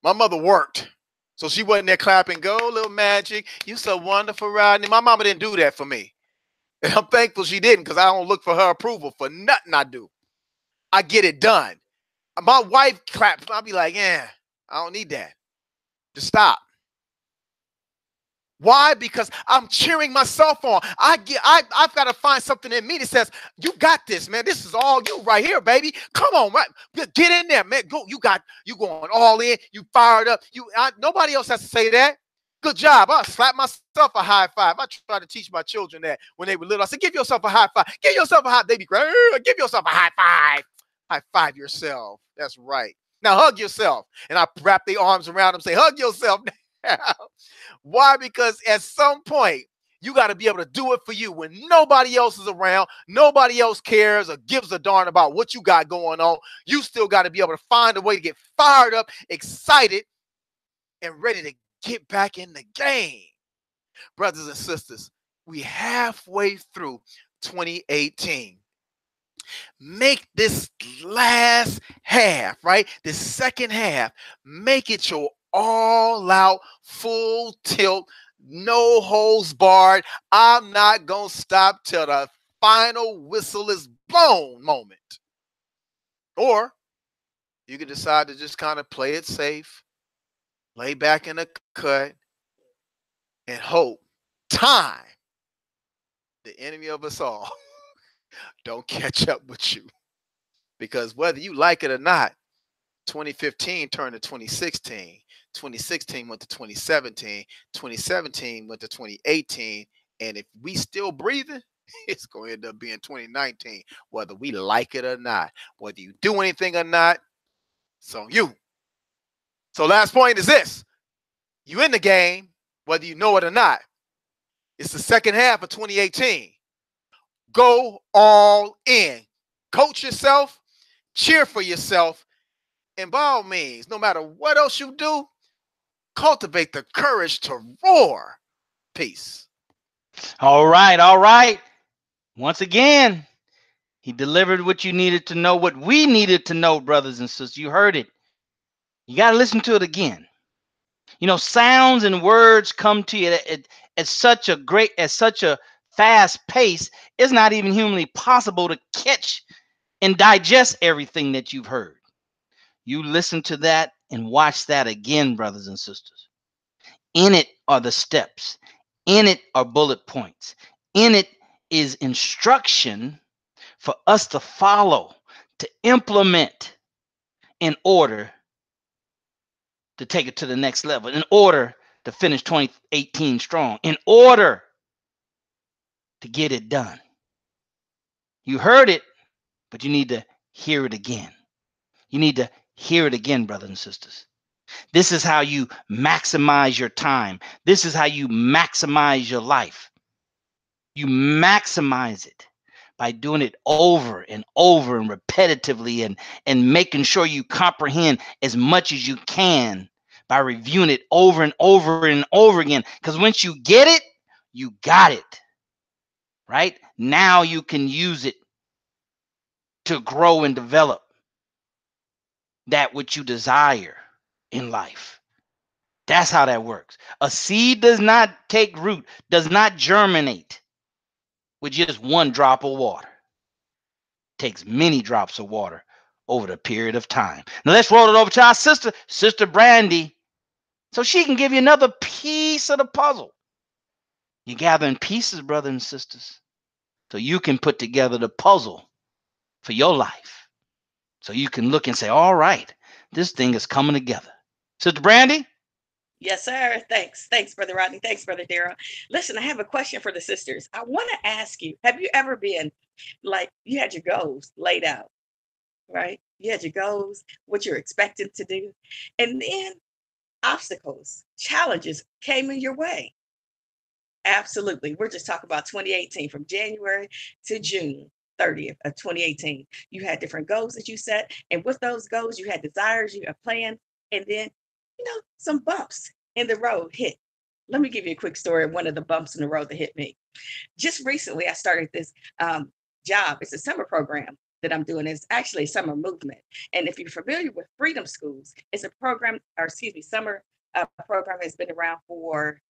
My mother worked. So she wasn't there clapping, go, little magic. You so wonderful, Rodney. My mama didn't do that for me. And I'm thankful she didn't, because I don't look for her approval for nothing I do. I get it done. My wife claps. I'll be like, yeah, I don't need that. Just stop. Why? Because I'm cheering myself on. I've got to find something in me that says, you got this, man. This is all you right here, baby. Come on, right? Get in there, man. Go. You going all in. You fired up. Nobody else has to say that. Good job. I slap myself a high five. I try to teach my children that when they were little. I said, give yourself a high five. Give yourself a high, baby. Give yourself a high five. High five yourself. That's right. Now hug yourself. And I wrap their arms around them, say, hug yourself now. Why? Because at some point, you got to be able to do it for you when nobody else is around, nobody else cares or gives a darn about what you got going on. You still got to be able to find a way to get fired up, excited, and ready to get back in the game. Brothers and sisters, we halfway through 2018. Make this last half, right? The second half, make it your all out, full tilt, no holds barred. I'm not going to stop till the final whistle is blown moment. Or you can decide to just kind of play it safe, lay back in the cut, and hope time, the enemy of us all, don't catch up with you. Because whether you like it or not, 2015 turned to 2016. 2016 went to 2017. 2017 went to 2018. And if we still breathing, it's going to end up being 2019, whether we like it or not. Whether you do anything or not, it's on you. So last point is this. You in the game, whether you know it or not. It's the second half of 2018. Go all in. Coach yourself, cheer for yourself, and by all means, no matter what else you do, cultivate the courage to roar. Peace. All right, all right. Once again, he delivered what you needed to know, what we needed to know, brothers and sisters. You heard it. You got to listen to it again. You know, sounds and words come to you at such a fast pace. It's not even humanly possible to catch and digest everything that you've heard. You listen to that and watch that again, brothers and sisters. In it are the steps. In it are bullet points. In it is instruction for us to follow, to implement in order to take it to the next level, in order to finish 2018 strong, in order to get it done. You heard it, but you need to hear it again. You need to hear it again, brothers and sisters. This is how you maximize your time. This is how you maximize your life. You maximize it by doing it over and over and repetitively and making sure you comprehend as much as you can by reviewing it over and over and over again. Because once you get it, you got it. Right? Now you can use it to grow and develop that which you desire in life. That's how that works. A seed does not take root, does not germinate with just one drop of water. It takes many drops of water over the period of time. Now let's roll it over to our sister, Sister Brandy, so she can give you another piece of the puzzle. You're gathering pieces, brothers and sisters, so you can put together the puzzle for your life. So you can look and say, all right, this thing is coming together. Sister Brandy? Yes, sir. Thanks. Thanks, Brother Rodney. Thanks, Brother Darrell. Listen, I have a question for the sisters. I want to ask you, have you ever been like you had your goals laid out, right? You had your goals, what you're expected to do, and then obstacles, challenges came in your way. Absolutely. We're just talking about 2018 from January to June 30th of 2018. You had different goals that you set, and with those goals, you had desires, you had plans, and then some bumps in the road hit. Let me give you a quick story of one of the bumps in the road that hit me. Just recently, I started this job. It's a summer program that I'm doing. It's actually a summer movement. And if you're familiar with Freedom Schools, it's a program, or excuse me, summer program has been around for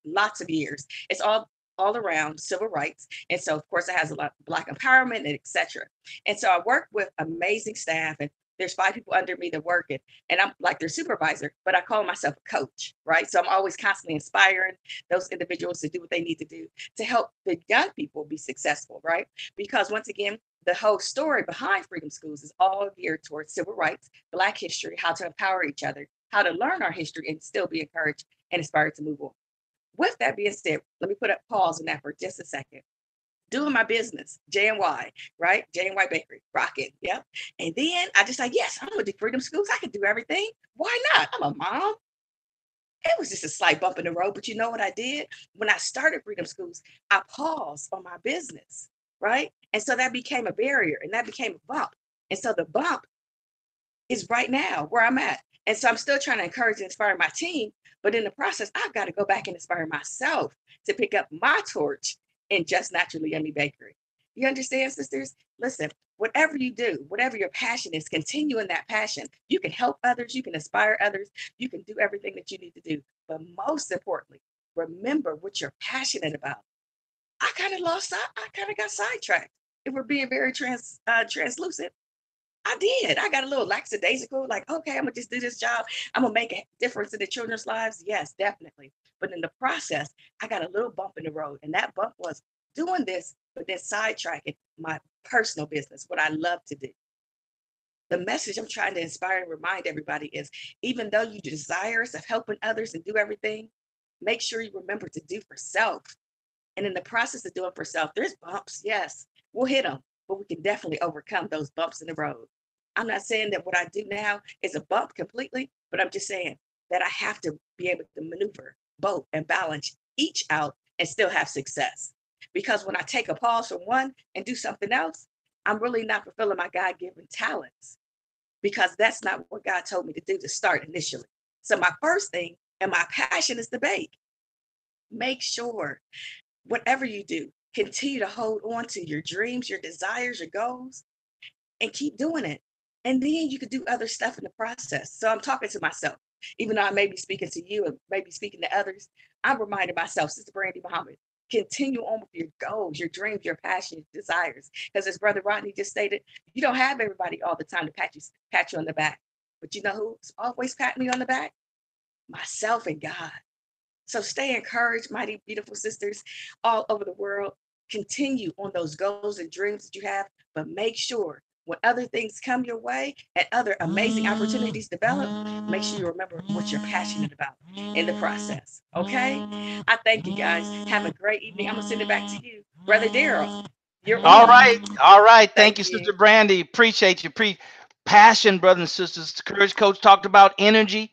lots of years. It's all around civil rights. And so, of course, it has a lot of Black empowerment and etc. And so I work with amazing staff, and there's 5 people under me that work it, and I'm like their supervisor, but I call myself a coach, right? So I'm always constantly inspiring those individuals to do what they need to do to help the young people be successful, right? Because once again, the whole story behind Freedom Schools is all geared towards civil rights, Black history, how to empower each other, how to learn our history and still be encouraged and inspired to move on. With that being said, let me put a pause on that for just a second. Doing my business, J&Y, right? J&Y Bakery, rocking, yep. And then I just like, yes, I'm gonna do Freedom Schools. I can do everything. Why not? I'm a mom. It was just a slight bump in the road, but you know what I did? When I started Freedom Schools, I paused on my business, right? And so that became a barrier, and that became a bump. And so the bump is right now where I'm at. And so I'm still trying to encourage and inspire my team, but in the process, I've got to go back and inspire myself to pick up my torch in Just Naturally Yummy Bakery. You understand, sisters? Listen, whatever you do, whatever your passion is, continue in that passion. You can help others, you can inspire others, you can do everything that you need to do. But most importantly, remember what you're passionate about. I kind of got sidetracked. If we're being very translucent, I did. I got a little lackadaisical, like, okay, I'm gonna just do this job. I'm gonna make a difference in the children's lives. Yes, definitely. But in the process, I got a little bump in the road. And that bump was doing this, but then sidetracking my personal business, what I love to do. The message I'm trying to inspire and remind everybody is, even though you're desirous of helping others and do everything, make sure you remember to do for self. And in the process of doing for self, there's bumps. Yes, we'll hit them, but we can definitely overcome those bumps in the road. I'm not saying that what I do now is a bump completely, but I'm just saying that I have to be able to maneuver both and balance each out and still have success. Because when I take a pause from one and do something else, I'm really not fulfilling my God-given talents, because that's not what God told me to do to start initially. So my first thing and my passion is to bake. Make sure whatever you do, continue to hold on to your dreams, your desires, your goals, and keep doing it. And then you could do other stuff in the process. So I'm talking to myself, even though I may be speaking to you and maybe speaking to others. I'm reminding myself, Sister Brandy Muhammad, continue on with your goals, your dreams, your passions, desires. Because as Brother Rodney just stated, you don't have everybody all the time to pat you on the back. But you know who's always patting me on the back? Myself and God. So stay encouraged, mighty, beautiful sisters all over the world. Continue on those goals and dreams that you have, but make sure when other things come your way and other amazing opportunities develop, make sure you remember what you're passionate about in the process. Okay? I thank you guys. Have a great evening. I'm going to send it back to you, Brother Daryl. You're All on. right. All right. Thank Thank you, you. Sister Brandy. Appreciate you. Passion, brothers and sisters. Courage Coach talked about energy.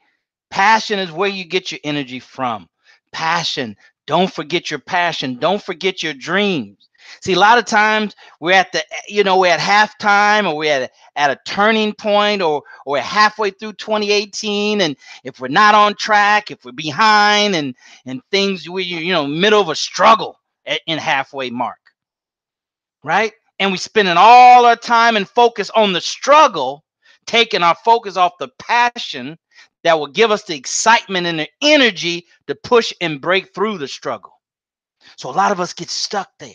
Passion is where you get your energy from. Passion. Don't forget your passion. Don't forget your dreams. See, a lot of times we're at we're at halftime, or we're at a turning point, or we're halfway through 2018. And if we're not on track, if we're behind and things, middle of a struggle in halfway mark. Right? And we spending all our time and focus on the struggle, taking our focus off the passion that will give us the excitement and the energy to push and break through the struggle. So a lot of us get stuck there.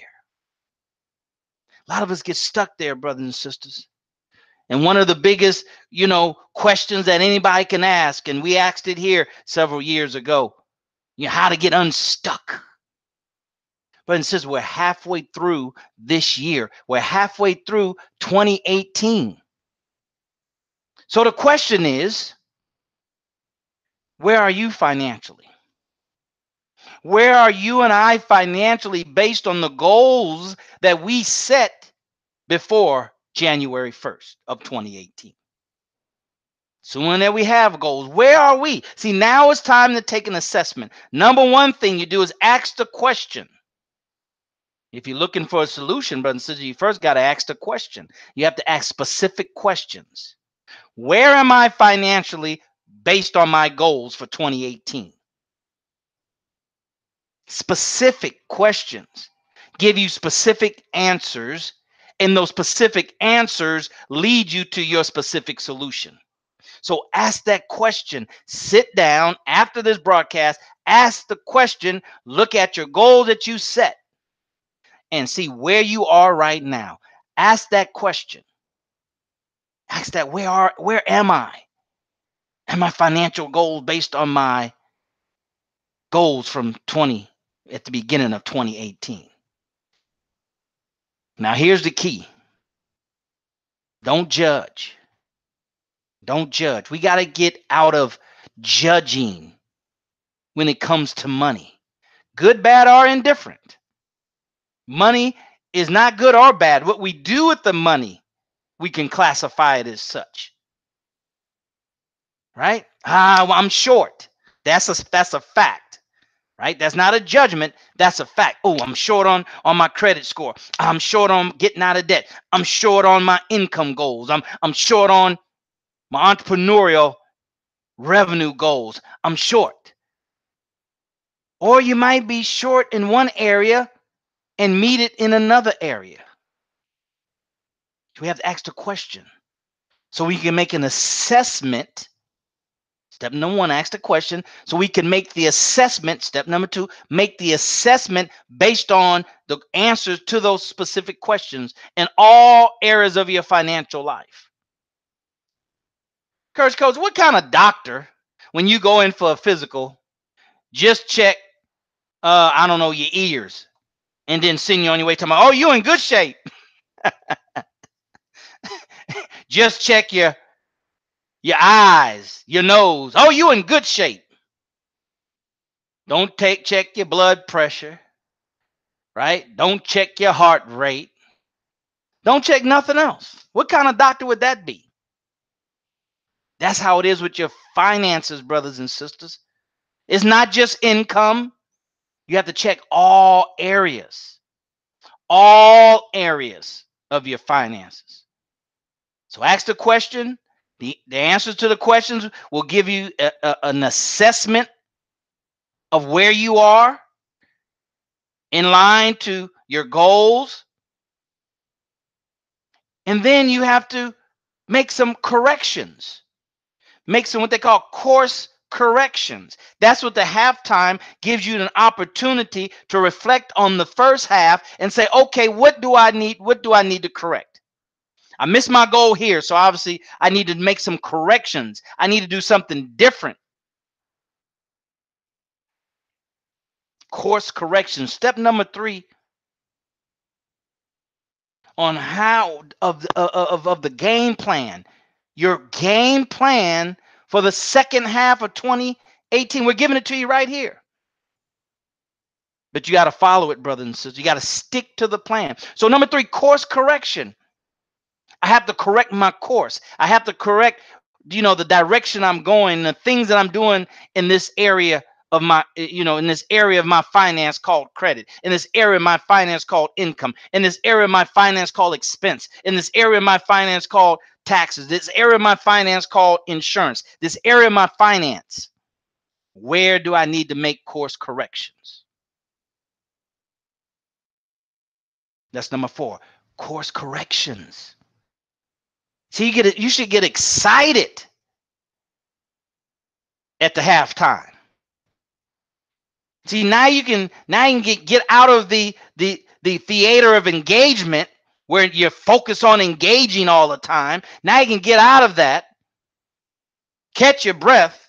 A lot of us get stuck there, brothers and sisters. And one of the biggest, questions that anybody can ask, and we asked it here several years ago, how to get unstuck. But it says we're halfway through this year. We're halfway through 2018. So the question is, where are you financially? Where are you and I financially based on the goals that we set before January 1st of 2018? So when that we have goals, where are we? See, now it's time to take an assessment. Number one thing you do is ask the question. If you're looking for a solution, brother and sister, you first got to ask the question. You have to ask specific questions. Where am I financially based on my goals for 2018? Specific questions give you specific answers, and those specific answers lead you to your specific solution. So ask that question. Sit down after this broadcast, ask the question, look at your goal that you set and see where you are right now. Ask that question. Ask that, where am I? And my financial goals based on my goals from at the beginning of 2018. Now here's the key. Don't judge. Don't judge. We got to get out of judging when it comes to money. Good, bad, or indifferent. Money is not good or bad. What we do with the money, we can classify it as such. Right? Well, I'm short. That's a fact. Right? That's not a judgment. That's a fact. Oh, I'm short on my credit score. I'm short on getting out of debt. I'm short on my income goals. I'm short on my entrepreneurial revenue goals. I'm short. Or you might be short in one area and meet it in another area. We have to ask the question so we can make an assessment. Step number one, ask the question so we can make the assessment. Step number two, make the assessment based on the answers to those specific questions in all areas of your financial life. Coach, what kind of doctor, when you go in for a physical, just check, I don't know, your ears and then send you on your way to oh, you're in good shape. Just check your eyes, your nose. Oh, you in good shape. Don't check your blood pressure, right? Don't check your heart rate. Don't check nothing else. What kind of doctor would that be? That's how it is with your finances, brothers and sisters. It's not just income. You have to check all areas of your finances. So ask the question. The answers to the questions will give you an assessment of where you are in line to your goals. And then you have to make some corrections. Make some what they call course corrections. That's what the halftime gives you an opportunity to reflect on the first half and say, okay, what do I need? What do I need to correct? I missed my goal here. So obviously I need to make some corrections. I need to do something different. Course correction. Step number 3 on how of the game plan. Your game plan for the second half of 2018. We're giving it to you right here. But you got to follow it, brothers and sisters. You got to stick to the plan. So number 3, course correction. I have to correct my course. I have to correct, the direction I'm going, the things that I'm doing in this area of my, in this area of my finance called credit, in this area of my finance called income, in this area of my finance called expense, in this area of my finance called taxes, this area of my finance called insurance, this area of my finance. Where do I need to make course corrections? That's number 4, course corrections. See, you should get excited at the halftime. See, now you can get out of the theater of engagement where you're focused on engaging all the time. Now you can get out of that, catch your breath,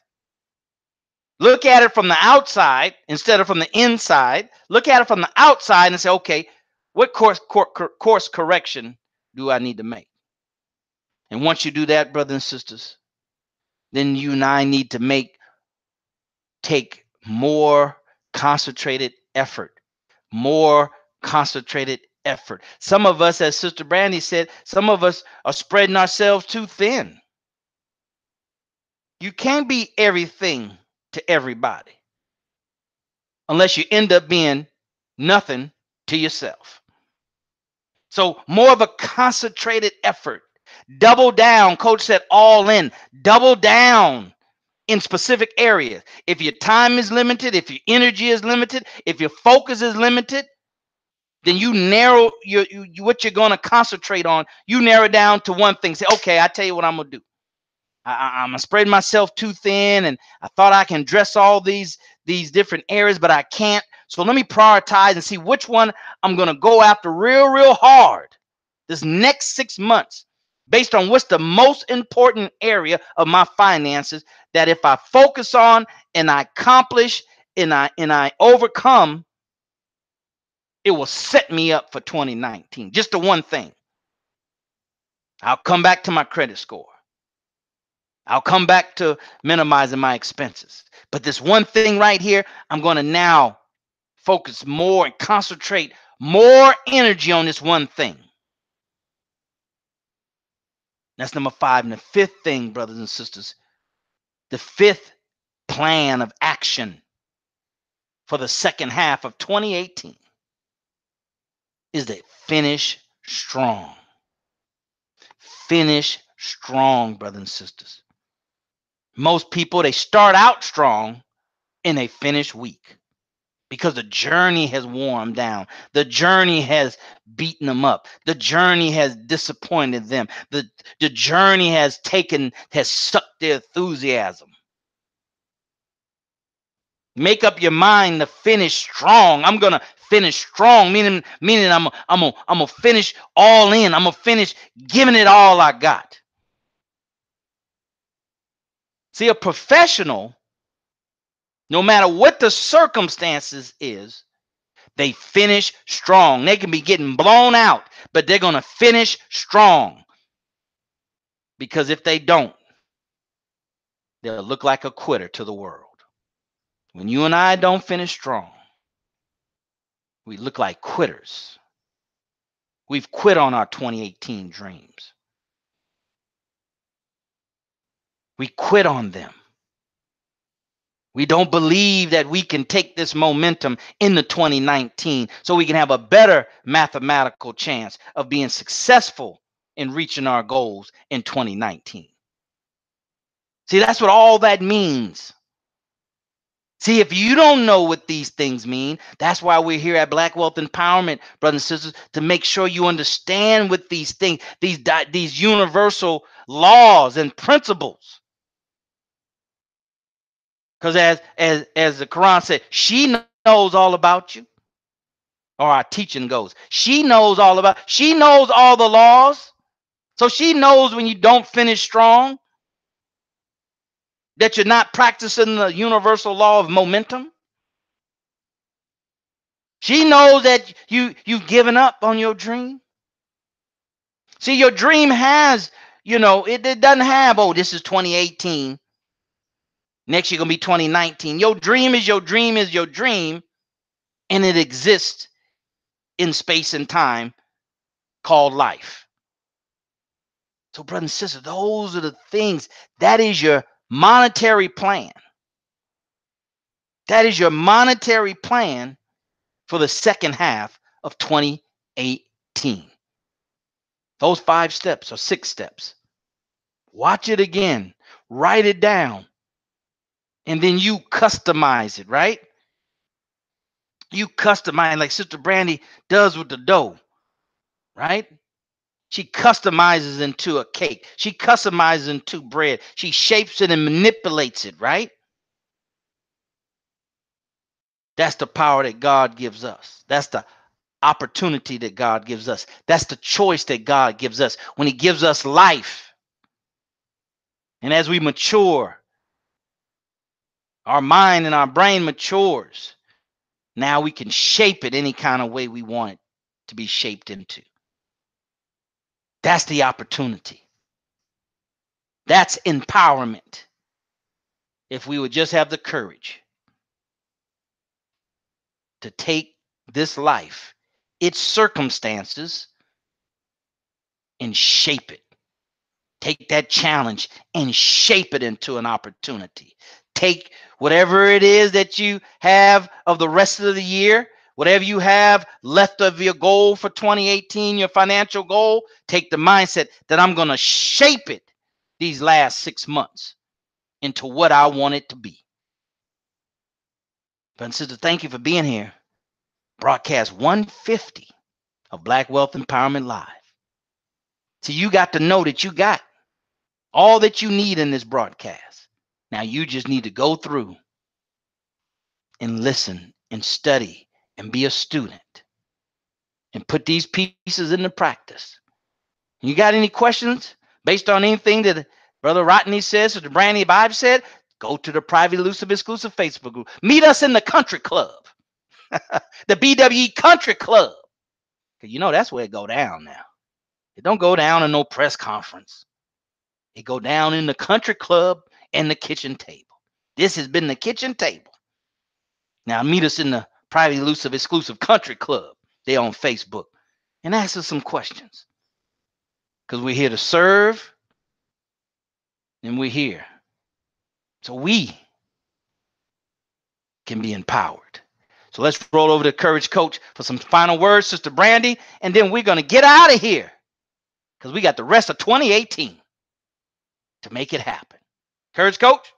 look at it from the outside instead of from the inside. Look at it from the outside and say, okay, what course correction do I need to make? And once you do that, brothers and sisters, then you and I need to take more concentrated effort. Some of us, as Sister Brandy said, some of us are spreading ourselves too thin. You can't be everything to everybody unless you end up being nothing to yourself. So more of a concentrated effort. Double down. Coach said all in. Double down in specific areas. If your time is limited, if your energy is limited, if your focus is limited, then you narrow what you're going to concentrate on. You narrow down to one thing. Say, okay, I tell you what I'm going to do. I'm spreading myself too thin, and I thought I can address all these different areas, but I can't. So let me prioritize and see which one I'm going to go after real hard this next 6 months, based on what's the most important area of my finances, that if I focus on and I accomplish and I overcome, it will set me up for 2019. Just the one thing. I'll come back to my credit score. I'll come back to minimizing my expenses. But this one thing right here, I'm going to now focus more and concentrate more energy on this one thing. That's number 5. And the 5th thing, brothers and sisters, the 5th plan of action for the second half of 2018 is to finish strong. Finish strong, brothers and sisters. Most people, they start out strong and they finish weak because the journey has worn them down. The journey has beaten them up. The journey has disappointed them. The journey has sucked their enthusiasm. Make up your mind to finish strong. I'm gonna finish strong, meaning I'm gonna finish all in. I'm gonna finish giving it all I got. See, a professional, no matter what the circumstances is, they finish strong. They can be getting blown out, but they're gonna finish strong. Because if they don't, they'll look like a quitter to the world. When you and I don't finish strong, we look like quitters. We've quit on our 2018 dreams. We quit on them. We don't believe that we can take this momentum into 2019 so we can have a better mathematical chance of being successful in reaching our goals in 2019. See, that's what all that means. See, if you don't know what these things mean, that's why we're here at Black Wealth Empowerment, brothers and sisters, to make sure you understand what these things, these universal laws and principles. Because as the Quran said, she knows all about you. Or our teaching goes, she knows all the laws. So she knows when you don't finish strong, that you're not practicing the universal law of momentum. She knows that you've given up on your dream. See, your dream has, it doesn't have, oh, this is 2018. Next year gonna be 2019. Your dream is your dream is your dream, and it exists in space and time called life. So, brothers and sisters, those are the things. That is your monetary plan. That is your monetary plan for the second half of 2018. Those 5 steps or 6 steps. Watch it again. Write it down. And then you customize it, right? You customize like Sister Brandy does with the dough, right? She customizes into a cake. She customizes into bread. She shapes it and manipulates it, right? That's the power that God gives us. That's the opportunity that God gives us. That's the choice that God gives us when he gives us life. And as we mature, our mind and our brain matures. Now we can shape it any kind of way we want it to be shaped into. That's the opportunity. That's empowerment. If we would just have the courage to take this life, its circumstances, and shape it. Take that challenge and shape it into an opportunity. Take whatever it is that you have of the rest of the year, whatever you have left of your goal for 2018, your financial goal, take the mindset that I'm going to shape it these last 6 months into what I want it to be. Brother and sister, thank you for being here. Broadcast 150 of Black Wealth Empowerment Live. So you got to know that you got all that you need in this broadcast. Now you just need to go through and listen and study and be a student and put these pieces into practice. You got any questions based on anything that Brother Rodney says or the Brandy Bible said? Go to the private, elusive, exclusive Facebook group. Meet us in the country club, the BWE Country Club. Because you know that's where it go down now. It don't go down in no press conference. It go down in the country club and the kitchen table. This has been the kitchen table. Now meet us in the private, elusive, exclusive country club. They're on Facebook. And ask us some questions. Because we're here to serve. And we're here. So we can be empowered. So let's roll over to Courage Coach for some final words, Sister Brandy. And then we're going to get out of here. Because we got the rest of 2018 to make it happen. Courage Coach.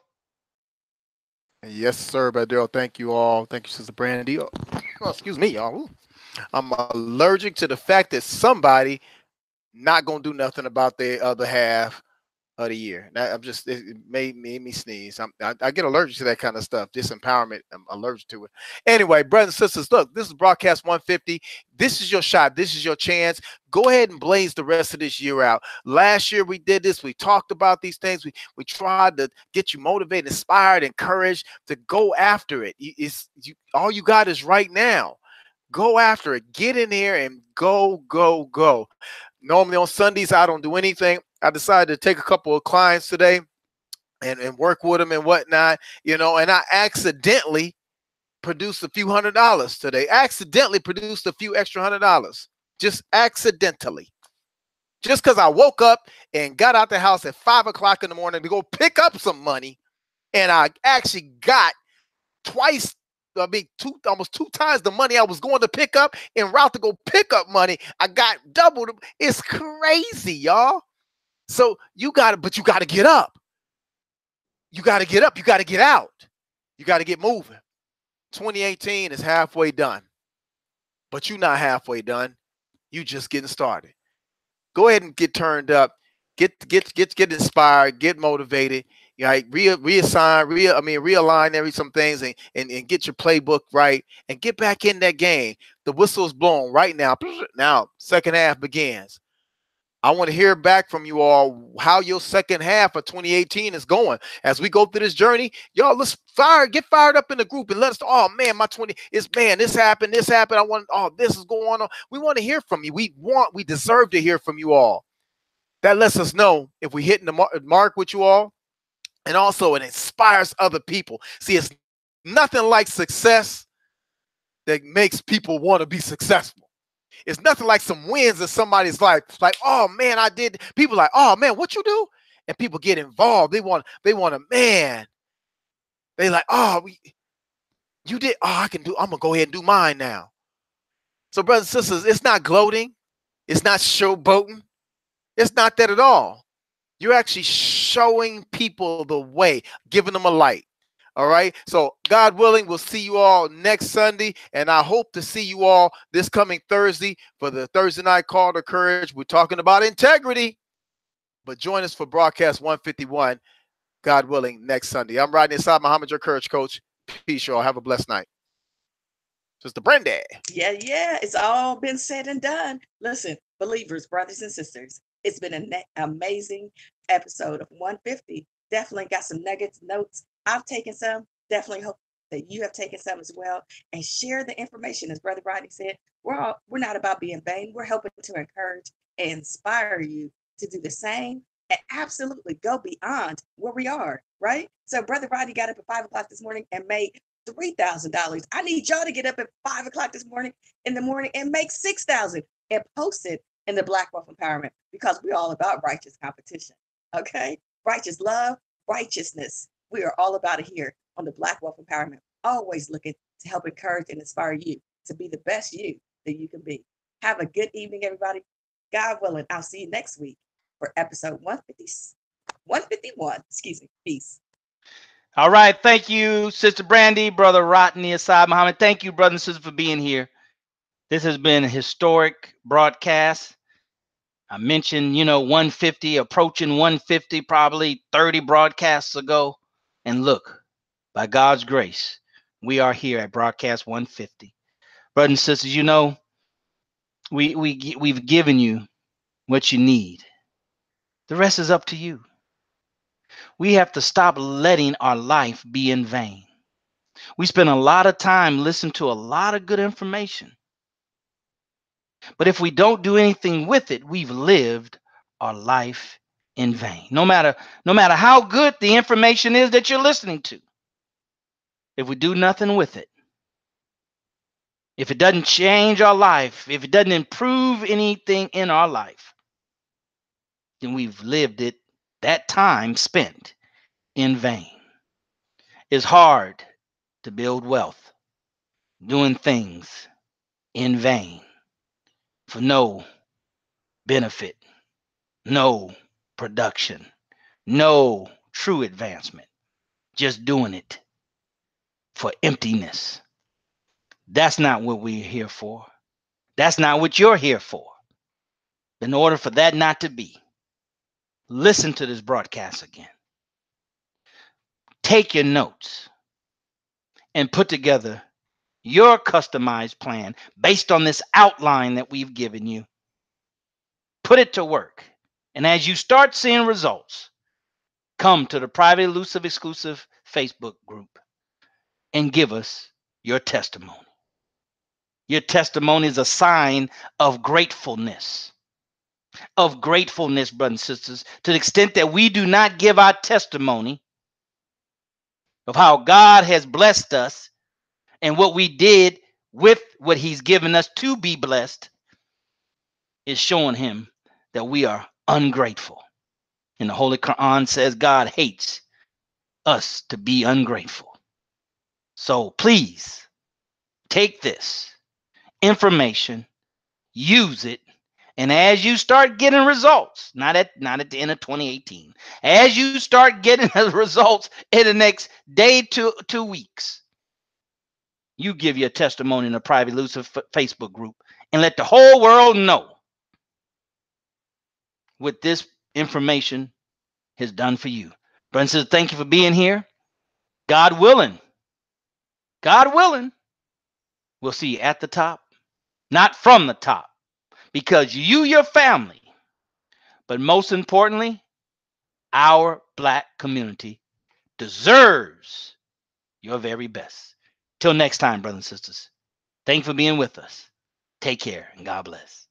Yes, sir, Brother Daryl. Thank you all. Thank you, Sister Brandy. Oh, excuse me, y'all. Ooh. I'm allergic to the fact that somebody not gonna do nothing about the other half of the year. I'm just, it made me sneeze. I get allergic to that kind of stuff. Disempowerment, I'm allergic to it. Anyway, brothers and sisters, look, this is Broadcast 150. This is your shot. This is your chance. Go ahead and blaze the rest of this year out. Last year we did this. We talked about these things. We tried to get you motivated, inspired, encouraged to go after it. All you got is right now. Go after it. Get in here and go, go, go. Normally on Sundays, I don't do anything. I decided to take a couple of clients today and work with them and whatnot, you know, and I accidentally produced a few $100s today. Accidentally produced a few extra $100. Just accidentally. Just because I woke up and got out the house at 5 o'clock in the morning to go pick up some money. And I actually got almost two times the money I was going to pick up en route to go pick up money. I got doubled. It's crazy, y'all. So you got to get up. You got to get up. You got to get out. You got to get moving. 2018 is halfway done, but you're not halfway done. You just getting started. Go ahead and get turned up. Get inspired. Get motivated. You know, realign some things and get your playbook right and get back in that game. The whistle is blown right now. Now, second half begins. I want to hear back from you all how your second half of 2018 is going. As we go through this journey, y'all, let's get fired up in the group and let us, oh man, this happened. This is going on. We want to hear from you. We deserve to hear from you all. That lets us know if we're hitting the mark with you all. And also it inspires other people. See, it's nothing like success that makes people want to be successful. It's nothing like some wins in somebody's life. Like, oh man, I did. People like, oh man, what you do? And people get involved. They want a man. They like, oh, you did. Oh, I'm gonna go ahead and do mine now. So, brothers and sisters, it's not gloating. It's not showboating. It's not that at all. You're actually showing people the way, giving them a light. All right. So God willing, we'll see you all next Sunday. And I hope to see you all this coming Thursday for the Thursday night call to courage. We're talking about integrity. But join us for Broadcast 151, God willing, next Sunday. I'm Rodney Assad Muhammad, your courage coach. Peace, y'all. Have a blessed night. Sister Brenda. Yeah. It's all been said and done. Listen, believers, brothers and sisters, it's been an amazing episode of 150. Definitely got some nuggets, notes. I've taken some. Definitely hope that you have taken some as well. And share the information. As Brother Rodney said, we're not about being vain. We're helping to encourage and inspire you to do the same and absolutely go beyond where we are, right? So Brother Rodney got up at 5 o'clock this morning and made $3,000. I need y'all to get up at 5 o'clock this morning and make $6,000 and post it in the Black Wealth Empowerment, because we're all about righteous competition. Okay? Righteous love, righteousness. We are all about it here on the Black Wealth Empowerment. Always looking to help encourage and inspire you to be the best you that you can be. Have a good evening, everybody. God willing, I'll see you next week for episode 151. Excuse me. Peace. All right. Thank you, Sister Brandy, Brother Rodney Assad Muhammad. Thank you, brothers and sisters, for being here. This has been a historic broadcast. I mentioned, 150, approaching 150, probably 30 broadcasts ago. And look, by God's grace, we are here at broadcast 150. Brothers and sisters, we've given you what you need. The rest is up to you. We have to stop letting our life be in vain. We spend a lot of time listening to a lot of good information. But if we don't do anything with it, we've lived our life in vain. No matter how good the information is that you're listening to, if we do nothing with it, if it doesn't change our life, if it doesn't improve anything in our life, then we've lived it, that time spent, in vain. It's hard to build wealth doing things in vain for no benefit, no production, no true advancement, just doing it for emptiness. That's not what we're here for. That's not what you're here for. In order for that not to be, listen to this broadcast again. Take your notes and put together your customized plan based on this outline that we've given you. Put it to work. And as you start seeing results, come to the Private Elusive Exclusive Facebook group and give us your testimony. Your testimony is a sign of gratefulness. Of gratefulness, brothers and sisters, to the extent that we do not give our testimony of how God has blessed us and what we did with what he's given us to be blessed, is showing him that we are ungrateful. And the Holy Quran says God hates us to be ungrateful. So please take this information, use it, and as you start getting results, not at the end of 2018, as you start getting the results in the next day to 2 weeks, you give your testimony in a Private Elusive Facebook group and let the whole world know what this information has done for you. Brothers and sisters, thank you for being here. God willing, we'll see you at the top, not from the top, because you, your family, but most importantly, our Black community deserves your very best. Till next time, brothers and sisters, thank you for being with us. Take care and God bless.